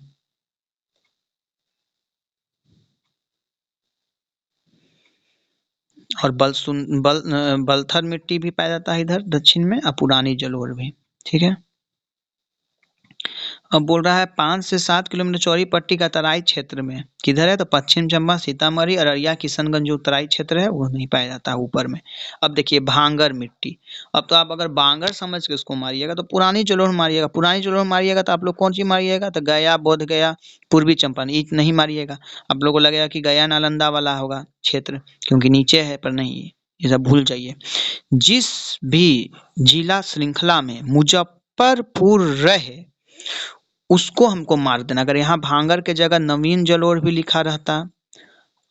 और बलथर मिट्टी भी पाया जाता है इधर दक्षिण में, और पुरानी जलोढ़ भी, ठीक है। अब बोल रहा है 5 से 7 किलोमीटर चौड़ी पट्टी का तराई क्षेत्र में किधर है? तो पश्चिम चंबा, सीतामढ़ी, अररिया, किशनगंज जो तराई क्षेत्र है वो नहीं पाया जाता है ऊपर में। अब देखिए भांगर मिट्टी, अब तो आप अगर बांगर समझ के उसको मारिएगा तो पुरानी जलोढ़ मारिएगा, पुरानी जलोढ़ मारिएगा तो आप लोग कौन सी मारिएगा? तो गया, बोध गया, पूर्वी चंपारण, ये नहीं मारिएगा। आप लोगों को लगेगा कि गया नालंदा वाला होगा क्षेत्र, क्योंकि नीचे है, पर नहीं, ये सब भूल जाइए। जिस भी जिला श्रृंखला में मुजफ्फरपुर रहे उसको हमको मार देना। अगर यहाँ भांगर के जगह नवीन जलोढ़ भी लिखा रहता,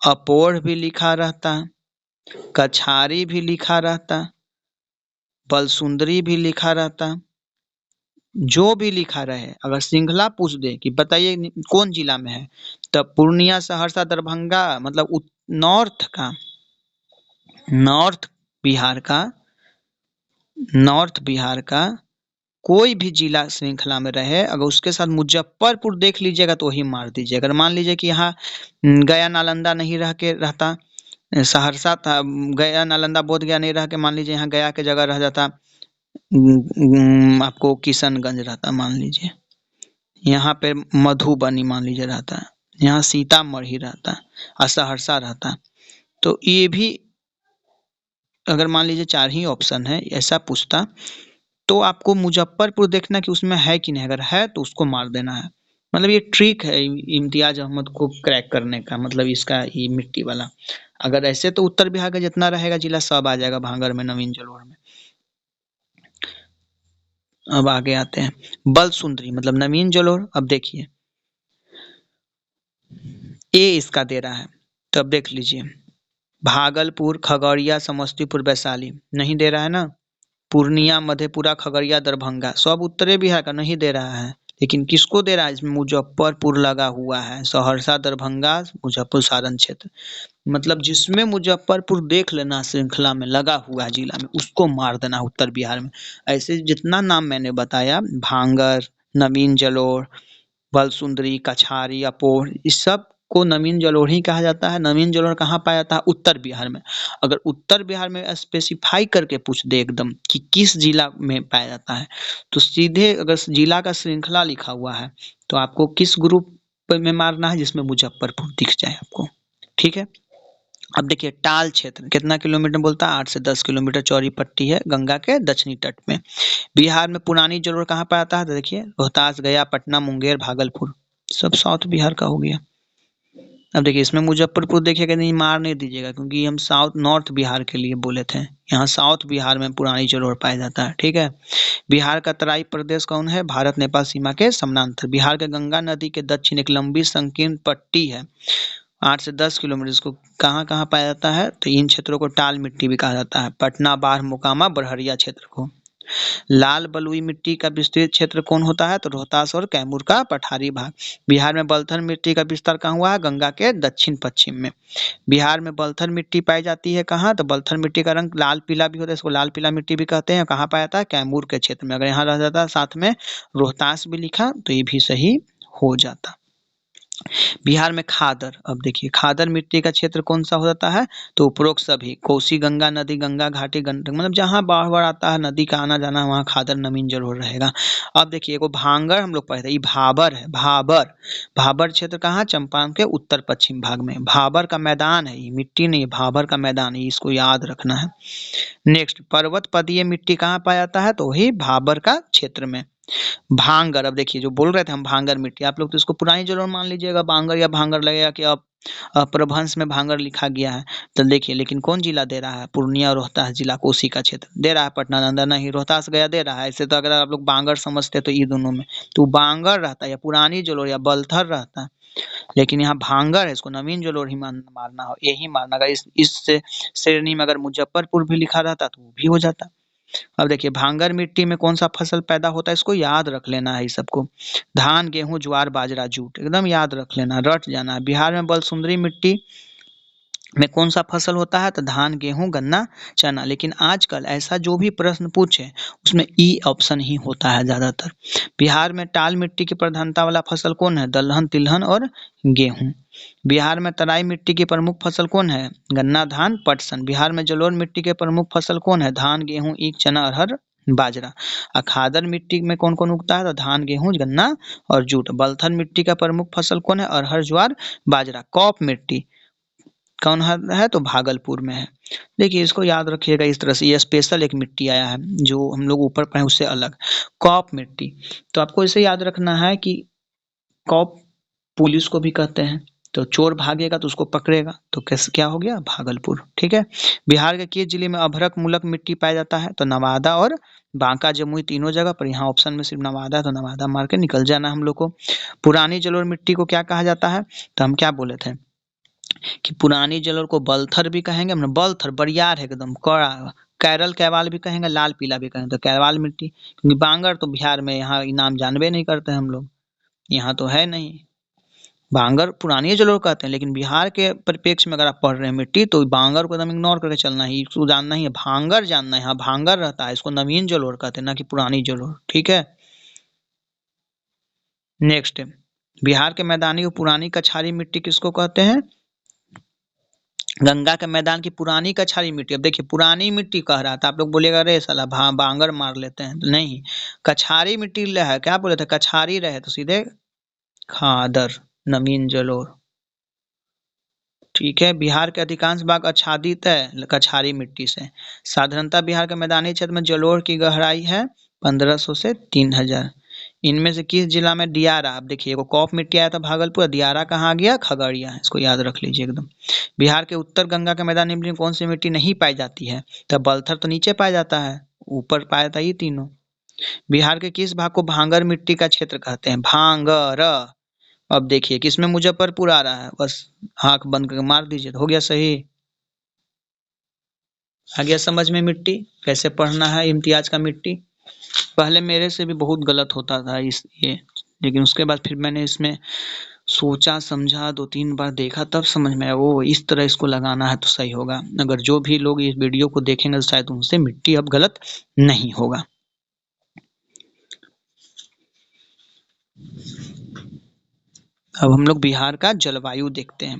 अपोढ़ भी लिखा रहता, कछारी भी लिखा रहता, बलसुंदरी भी लिखा रहता, जो भी लिखा रहे, अगर श्रृंखला पूछ दे कि बताइए कौन जिला में है, तब पूर्णिया, सहरसा, दरभंगा, मतलब नॉर्थ का, नॉर्थ बिहार का नॉर्थ बिहार का कोई भी जिला श्रृंखला में रहे, अगर उसके साथ मुजफ्फरपुर देख लीजिएगा तो वही मार दीजिए। अगर मान लीजिए कि यहाँ गया नालंदा नहीं रह के रहता, सहरसा था, गया नालंदा बोधगया नहीं रह के मान लीजिए यहाँ गया के जगह रह जाता, आपको किशनगंज रहता मान लीजिए, यहाँ पे मधुबनी मान लीजिए रहता, यहाँ सीतामढ़ी रहता और सहरसा रहता, तो ये भी अगर मान लीजिए 4 ही ऑप्शन है ऐसा पूछता, तो आपको मुजफ्फरपुर देखना कि उसमें है कि नहीं, अगर है तो उसको मार देना है। मतलब ये ट्रिक है इम्तियाज अहमद को क्रैक करने का, मतलब इसका ये मिट्टी वाला। अगर ऐसे तो उत्तर बिहार का जितना रहेगा जिला सब आ जाएगा भांगर में, नवीन जलोढ़ में। अब आगे आते हैं बलसुंदरी मतलब नवीन जलोढ़। अब देखिए ए इसका दे रहा है, तो अब देख लीजिए भागलपुर, खगड़िया, समस्तीपुर, वैशाली नहीं दे रहा है ना, पूर्णिया, मधेपुरा, खगड़िया, दरभंगा सब उत्तरी बिहार का नहीं दे रहा है, लेकिन किसको दे रहा है, इसमें मुजफ्फरपुर लगा हुआ है, सहरसा, दरभंगा, मुजफ्फरपुर, सारण क्षेत्र, मतलब जिसमें मुजफ्फरपुर देख लेना श्रृंखला में लगा हुआ है जिला में, उसको मार देना उत्तर बिहार में। ऐसे जितना नाम मैंने बताया, भांगर, नवीन जलोढ़, बलसुंदरी, कछारी, अपोह, इस सब को नवीन जलोढ़ ही कहा जाता है। नवीन जलोढ़ कहाँ पाया जाता है, उत्तर बिहार में। अगर उत्तर बिहार में स्पेसिफाई करके पूछ दे एकदम कि किस जिला में पाया जाता है, तो सीधे अगर जिला का श्रृंखला लिखा हुआ है तो आपको किस ग्रुप में मारना है, जिसमें मुजफ्फरपुर दिख जाए आपको। ठीक है, अब देखिए टाल क्षेत्र कितना किलोमीटर बोलता है, 8 से 10 किलोमीटर चौड़ी पट्टी है गंगा के दक्षिणी तट में। बिहार में पुरानी जलोढ़ कहाँ पाया जाता है, तो देखिए रोहतास, गया, पटना, मुंगेर, भागलपुर, सब साउथ बिहार का हो गया। अब देखिए इसमें मुजफ्फरपुर देखिएगा, नहीं मार नहीं दीजिएगा क्योंकि हम साउथ नॉर्थ बिहार के लिए बोले थे, यहाँ साउथ बिहार में पुरानी जलोढ़ पाया जाता है। ठीक है, बिहार का तराई प्रदेश कौन है, भारत नेपाल सीमा के समानांतर। बिहार के गंगा नदी के दक्षिण एक लंबी संकीर्ण पट्टी है 8 से 10 किलोमीटर, इसको कहाँ कहाँ पाया जाता है, तो इन क्षेत्रों को टाल मिट्टी भी कहा जाता है। पटना, बाढ़, मोकामा, बरहरिया क्षेत्र को। लाल बलुई मिट्टी का विस्तृत क्षेत्र कौन होता है, तो रोहतास और कैमूर का पठारी भाग। बिहार में बलथर मिट्टी का विस्तार कहाँ हुआ है, गंगा के दक्षिण पश्चिम में। बिहार में बलथर मिट्टी पाई जाती है कहाँ, तो बलथर मिट्टी का रंग लाल पीला भी होता है, इसको लाल पीला मिट्टी भी कहते हैं। कहाँ पाया जाता है, कैमूर के क्षेत्र में। अगर यहाँ रह जाता साथ में रोहतास भी लिखा तो ये भी सही हो जाता। बिहार में खादर, अब देखिए खादर मिट्टी का क्षेत्र कौन सा हो जाता है, तो उपरोक्त सभी कोसी गंगा नदी, गंगा घाटी, गंडक, मतलब जहाँ बाढ़ बाढ़ आता है, नदी का आना जाना, वहाँ खादर नवीन जरूर रहेगा। अब देखिए एगो भांगर हम लोग पढ़े थे, ये भाबर है, भाबर। भाबर क्षेत्र कहाँ, चंपारण के उत्तर पश्चिम भाग में। भाबर का मैदान है, ये मिट्टी नहीं, भाबर का मैदान है, इसको याद रखना है। नेक्स्ट पर्वत पदीय मिट्टी कहाँ पाया जाता है, तो वही भाबर का क्षेत्र में। भांगर, अब देखिए जो बोल रहे थे हम भांगर मिट्टी, आप लोग तो इसको पुरानी जरूर मान लीजिएगा, भांगर या भांगर लगेगा कि अब प्रभंस में भांगर लिखा गया है। तो देखिए लेकिन कौन जिला दे रहा है, पूर्णिया रोहतास जिला, कोसी का क्षेत्र दे रहा है, पटना नालंदा नहीं, रोहतास गया दे रहा है। ऐसे तो अगर आप लोग बांगर समझते तो ये दोनों में तो बांगर रहता है या पुरानी जलोढ़ या बलथर रहता है, लेकिन यहाँ भांगर है, इसको नवीन जलोढ़ ही मारना हो, यही मारना। अगर इस श्रेणी में अगर मुजफ्फरपुर भी लिखा रहता तो वो भी हो जाता। अब देखिए भांगर मिट्टी में कौन सा फसल पैदा होता है, इसको याद रख लेना है, सबको। धान, गेहूं, ज्वार, बाजरा, जूट, एकदम याद रख लेना, रट जाना है। बिहार में बलसुंदरी मिट्टी में कौन सा फसल होता है, तो धान, गेहूं, गन्ना, चना। लेकिन आजकल ऐसा जो भी प्रश्न पूछे उसमें ई ऑप्शन ही होता है ज्यादातर। बिहार में टाल मिट्टी की प्रधानता वाला फसल कौन है, दलहन, तिलहन और गेहूं। बिहार में तराई मिट्टी की प्रमुख फसल कौन है, गन्ना, धान, पटसन। बिहार में जलोढ़ मिट्टी के प्रमुख फसल कौन है, धान, गेहूं, ईख, चना, अरहर, बाजरा। खादर मिट्टी में कौन कौन उगता है, तो धान, गेहूं, गन्ना और जूट। बलथर मिट्टी का प्रमुख फसल कौन है, अरहर, ज्वार, बाजरा। कॉप मिट्टी कौन है, तो भागलपुर में है। देखिए इसको याद रखिएगा इस तरह से, ये स्पेशल एक मिट्टी आया है जो हम लोग ऊपर पढ़े उससे अलग, कॉप मिट्टी। तो आपको इसे याद रखना है कि कॉप पुलिस को भी कहते हैं, तो चोर भागेगा तो उसको पकड़ेगा, तो कैसे क्या हो गया, भागलपुर। ठीक है, बिहार के किस जिले में अभ्रक मूलक मिट्टी पाया जाता है, तो नवादा और बांका, जमुई, तीनों जगह पर। यहाँ ऑप्शन में सिर्फ नवादा है, तो नवादा मार के निकल जाना हम लोग को। पुरानी जलोढ़ मिट्टी को क्या कहा जाता है, तो हम क्या बोले थे कि पुरानी जलोढ़ को बलथर भी कहेंगे, हमने बलथर बरियार है एकदम कड़ा, कैरल कैवाल भी कहेंगे, लाल पीला भी कहेंगे, तो कैवाल मिट्टी। क्योंकि बांगर तो बिहार में यहाँ इनाम जानबे नहीं करते हम लोग, यहाँ तो है नहीं। भांगर पुरानी जलोढ़ कहते हैं, लेकिन बिहार के परिप्रेक्ष्य में अगर आप पढ़ रहे हैं मिट्टी, तो भांगर को एकदम इग्नोर करके चलना है, इसको जानना ही है, भांगर जानना है। हाँ, भांगर रहता है, इसको नवीन जलोढ़ कहते हैं, ना कि पुरानी जलोढ़। ठीक है। नेक्स्ट, बिहार के मैदानी और पुरानी कछारी मिट्टी किसको कहते हैं? गंगा के मैदान की पुरानी कछारी मिट्टी। अब देखिए, पुरानी मिट्टी कह रहा था, आप लोग बोलेगा अरे साला बांगर मार लेते हैं, तो नहीं, कछारी मिट्टी है। क्या बोले थे? कछारी रहे तो सीधे खादर, नवीन जलोढ़। ठीक है। बिहार के अधिकांश भाग आच्छादित है कछारी मिट्टी से। साधारणतः बिहार के मैदानी क्षेत्र में जलोढ़ की गहराई है 1500 से 3000। इनमें से किस जिला में दियारा? अब देखिए, एगो कॉप मिट्टी आया था भागलपुर, दियारा कहाँ गया? खगड़िया। इसको याद रख लीजिए एकदम। बिहार के उत्तर गंगा के मैदानी में कौन सी मिट्टी नहीं पाई जाती है? तो बलथर तो नीचे पाया जाता है, ऊपर पाया था ये तीनों। बिहार के किस भाग को भांगर मिट्टी का क्षेत्र कहते हैं? भांगर। अब देखिए, किसमें मुजफ्फरपुर आ रहा है, बस आंख बंद करके मार दीजिए तो हो गया सही। आ गया समझ में मिट्टी कैसे पढ़ना है, इम्तियाज का मिट्टी। पहले मेरे से भी बहुत गलत होता था ये, लेकिन उसके बाद फिर मैंने इसमें सोचा समझा, 2-3 बार देखा, तब समझ में आया, वो इस तरह इसको लगाना है तो सही होगा। अगर जो भी लोग इस वीडियो को देखेंगे तो शायद उनसे मिट्टी अब गलत नहीं होगा। अब हम लोग बिहार का जलवायु देखते हैं।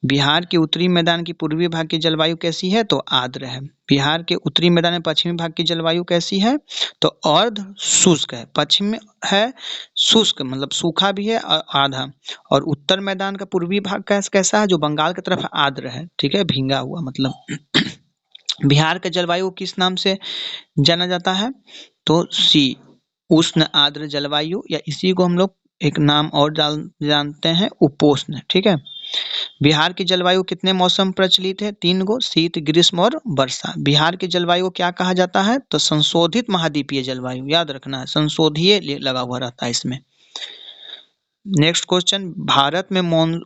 बिहार के उत्तरी मैदान की पूर्वी भाग की जलवायु कैसी है? तो आर्द्र है। बिहार के उत्तरी मैदान में पश्चिमी भाग की जलवायु कैसी है? तो अर्ध शुष्क है। पश्चिम में है शुष्क, मतलब सूखा भी है और आधा। और उत्तर मैदान का पूर्वी भाग कैसा है? जो बंगाल की तरफ आर्द्र है। ठीक है, भींगा हुआ मतलब। बिहार के जलवायु किस नाम से जाना जाता है? तो सी उष्ण आर्द्र जलवायु, या इसी को हम लोग एक नाम और जानते हैं, उपोष्ण। ठीक है। बिहार की जलवायु कितने मौसम प्रचलित है? 3 गो, शीत, ग्रीष्म और वर्षा। बिहार की जलवायु को क्या कहा जाता है? तो संशोधित महाद्वीपीय जलवायु। याद रखना है, संशोधीय लगा हुआ रहता है इसमें। नेक्स्ट क्वेश्चन, भारत में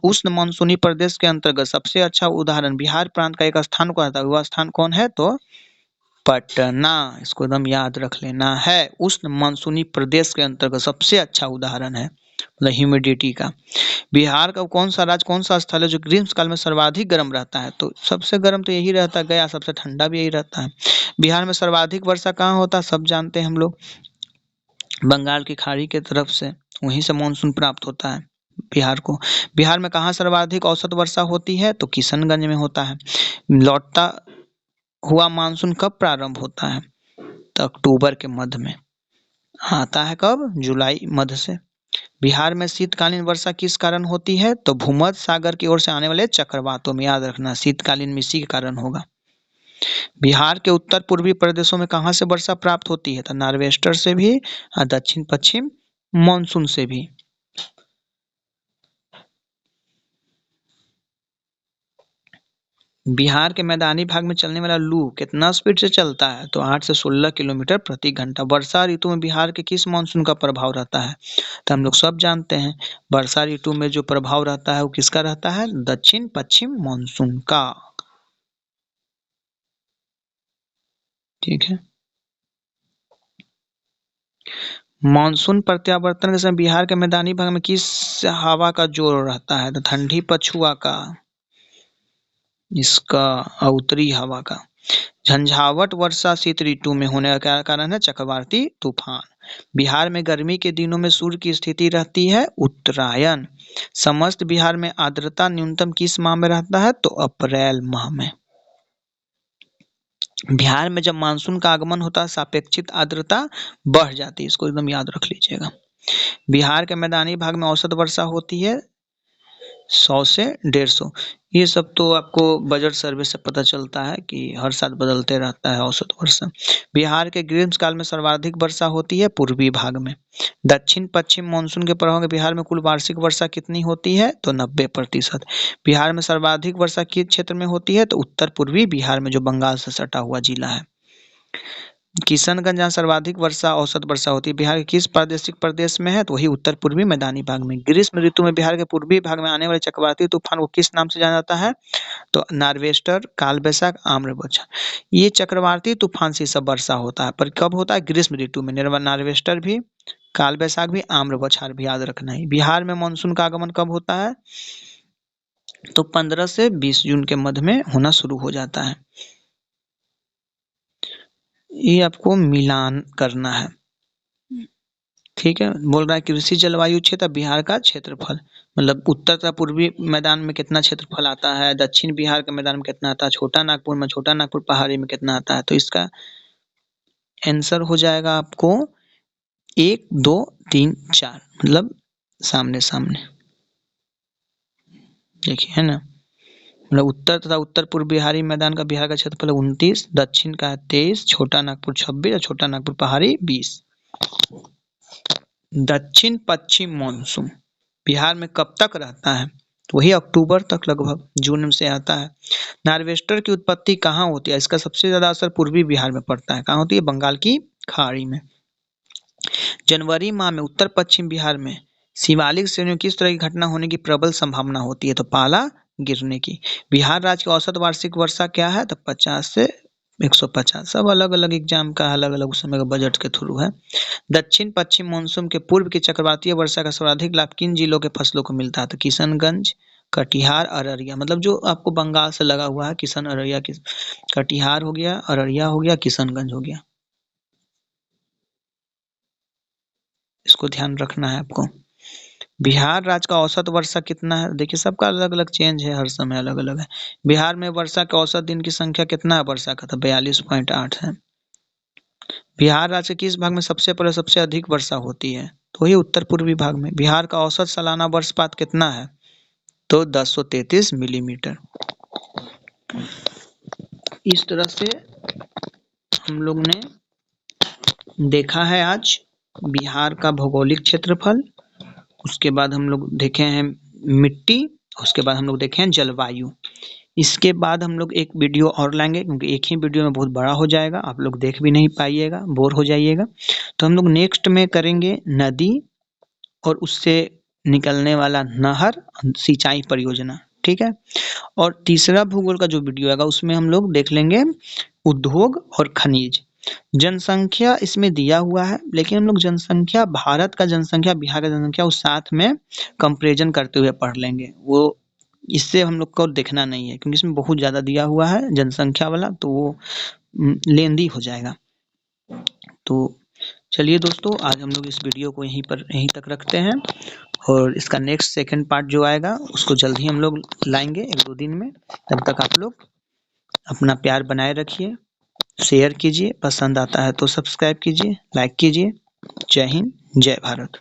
उष्ण मानसूनी प्रदेश के अंतर्गत सबसे अच्छा उदाहरण बिहार प्रांत का एक स्थान को आता है, वह स्थान कौन है? तो पटना। इसको एकदम याद रख लेना है। उष्ण मानसूनी प्रदेश के अंतर्गत सबसे अच्छा उदाहरण है, मतलब ह्यूमिडिटी का। बिहार का कौन सा राज्य, कौन सा स्थल है जो ग्रीष्म काल में सर्वाधिक गर्म रहता है? तो सबसे गर्म तो यही रहता है गया, सबसे ठंडा भी यही रहता है। बिहार में सर्वाधिक वर्षा कहाँ होता है? सब जानते हैं हम लोग, बंगाल की खाड़ी के तरफ से, वहीं से मानसून प्राप्त होता है बिहार को। बिहार में कहाँ सर्वाधिक औसत वर्षा होती है? तो किशनगंज में होता है। लौटता हुआ मानसून कब प्रारंभ होता है? तो अक्टूबर के मध्य में आता है। कब? जुलाई मध्य से। बिहार में शीतकालीन वर्षा किस कारण होती है? तो भूमध्य सागर की ओर से आने वाले चक्रवातों में। याद रखना, शीतकालीन में इसी के कारण होगा। बिहार के उत्तर पूर्वी प्रदेशों में कहाँ से वर्षा प्राप्त होती है? तो नॉर्वेस्टर से भी और दक्षिण पश्चिम मानसून से भी। बिहार के मैदानी भाग में चलने वाला लू कितना स्पीड से चलता है? तो 8 से 16 किलोमीटर प्रति घंटा। वर्षा ऋतु में बिहार के किस मानसून का प्रभाव रहता है? तो हम लोग सब जानते हैं, वर्षा ऋतु में जो प्रभाव रहता है वो किसका रहता है? दक्षिण पश्चिम मानसून का। ठीक है। मानसून प्रत्यावर्तन के समय बिहार के मैदानी भाग में किस हवा का जोर रहता है? तो ठंडी पछुआ का, इसका उत्तरी हवा का। झंझावट वर्षा शीत ऋतु में होने का क्या कारण है? चक्रवाती तूफान। बिहार में गर्मी के दिनों में सूर्य की स्थिति रहती है उत्तरायण। समस्त बिहार में आर्द्रता न्यूनतम किस माह में रहता है? तो अप्रैल माह में। बिहार में जब मानसून का आगमन होता है सापेक्षिक आर्द्रता बढ़ जाती है, इसको एकदम याद रख लीजिएगा। बिहार के मैदानी भाग में औसत वर्षा होती है 100 से 150। ये सब तो आपको बजट सर्वे से पता चलता है कि हर साल बदलते रहता है औसत वर्षा। बिहार के ग्रीष्म काल में सर्वाधिक वर्षा होती है पूर्वी भाग में। दक्षिण पश्चिम मानसून के प्रभाव में बिहार में कुल वार्षिक वर्षा कितनी होती है? तो 90%। बिहार में सर्वाधिक वर्षा किस क्षेत्र में होती है? तो उत्तर पूर्वी बिहार में, जो बंगाल से सटा हुआ जिला है। किशनगंज जहाँ सर्वाधिक वर्षा औसत वर्षा होती है, बिहार के किस प्रादेशिक प्रदेश में है? तो वही उत्तर पूर्वी मैदानी भाग में। ग्रीष्म ऋतु में बिहार के पूर्वी भाग में आने वाले चक्रवाती तूफान को किस नाम से जाना जाता है? तो नार्वेस्टर, काल बैसाख, आम्रपाली। ये चक्रवाती तूफान से सब वर्षा होता है, पर कब होता है? ग्रीष्म ऋतु में। नार्वेस्टर भी काल वैसाख भी, आम्र बौछार भी याद रखना है। बिहार में मानसून का आगमन कब होता है? तो 15 से 20 जून के मध्य में होना शुरू हो जाता है। ये आपको मिलान करना है, ठीक है। बोल रहा है कृषि जलवायु क्षेत्र बिहार का क्षेत्रफल, मतलब उत्तर तथा पूर्वी मैदान में कितना क्षेत्रफल आता है, दक्षिण बिहार के मैदान में कितना आता है, छोटा नागपुर में, छोटा नागपुर पहाड़ी में कितना आता है। तो इसका आंसर हो जाएगा आपको 1, 2, 3, 4, मतलब सामने सामने, देखिए है ना। मतलब उत्तर तथा उत्तर पूर्व बिहारी मैदान का बिहार का क्षेत्रफल 29, दक्षिण का 23, छोटा नागपुर 26 और छोटा नागपुर पहाड़ी 20। दक्षिण पश्चिम मानसून बिहार में कब तक रहता है? तो वही अक्टूबर तक, लगभग जून से आता है। नार्वेस्टर की उत्पत्ति कहाँ होती है? इसका सबसे ज्यादा असर पूर्वी बिहार में पड़ता है। कहाँ होती है? बंगाल की खाड़ी में। जनवरी माह में उत्तर पश्चिम बिहार में शिवालिक श्रेणियों किस तरह की घटना होने की प्रबल संभावना होती है? तो पाला गिरने की। बिहार राज्य की औसत वार्षिक वर्षा क्या है? तो 50 से 150। सब अलग अलग एग्जाम का अलग अलग उस समय का बजट के थ्रू है। दक्षिण पश्चिम मानसून के पूर्व की चक्रवातीय वर्षा का सर्वाधिक लाभ किन जिलों के फसलों को मिलता है? तो किशनगंज, कटिहार, अररिया, मतलब जो आपको बंगाल से लगा हुआ है, किशन अररिया, कटिहार हो गया, अररिया हो गया, किशनगंज हो गया। इसको ध्यान रखना है आपको। बिहार राज्य का औसत वर्षा कितना है? देखिए सबका अलग अलग चेंज है, हर समय अलग अलग है। बिहार में वर्षा के औसत दिन की संख्या कितना है वर्षा का? तो 42.8 है। बिहार राज्य के किस भाग में सबसे पहले सबसे अधिक वर्षा होती है? तो ये उत्तर पूर्वी भाग में। बिहार का औसत सालाना वर्षपात कितना है? तो 1033 मिलीमीटर। इस तरह से हम लोग ने देखा है आज बिहार का भौगोलिक क्षेत्रफल, उसके बाद हम लोग देखे हैं मिट्टी, उसके बाद हम लोग देखे हैं जलवायु। इसके बाद हम लोग एक वीडियो और लाएंगे, क्योंकि एक ही वीडियो में बहुत बड़ा हो जाएगा, आप लोग देख भी नहीं पाइएगा, बोर हो जाइएगा। तो हम लोग नेक्स्ट में करेंगे नदी और उससे निकलने वाला नहर, सिंचाई परियोजना, ठीक है। और तीसरा भूगोल का जो वीडियो आएगा उसमें हम लोग देख लेंगे उद्योग और खनिज। जनसंख्या इसमें दिया हुआ है, लेकिन हम लोग जनसंख्या, भारत का जनसंख्या, बिहार का जनसंख्या, उस साथ में कंपैरिजन करते हुए पढ़ लेंगे। वो इससे हम लोग को देखना नहीं है, क्योंकि इसमें बहुत ज़्यादा दिया हुआ है जनसंख्या वाला, तो वो लेंदी हो जाएगा। तो चलिए दोस्तों, आज हम लोग इस वीडियो को यहीं तक रखते हैं, और इसका नेक्स्ट सेकंड पार्ट जो आएगा उसको जल्द ही हम लोग लाएंगे 1-2 दिन में। तब तक आप लोग अपना प्यार बनाए रखिए, शेयर कीजिए, पसंद आता है तो सब्सक्राइब कीजिए, लाइक कीजिए। जय हिंद, जय भारत।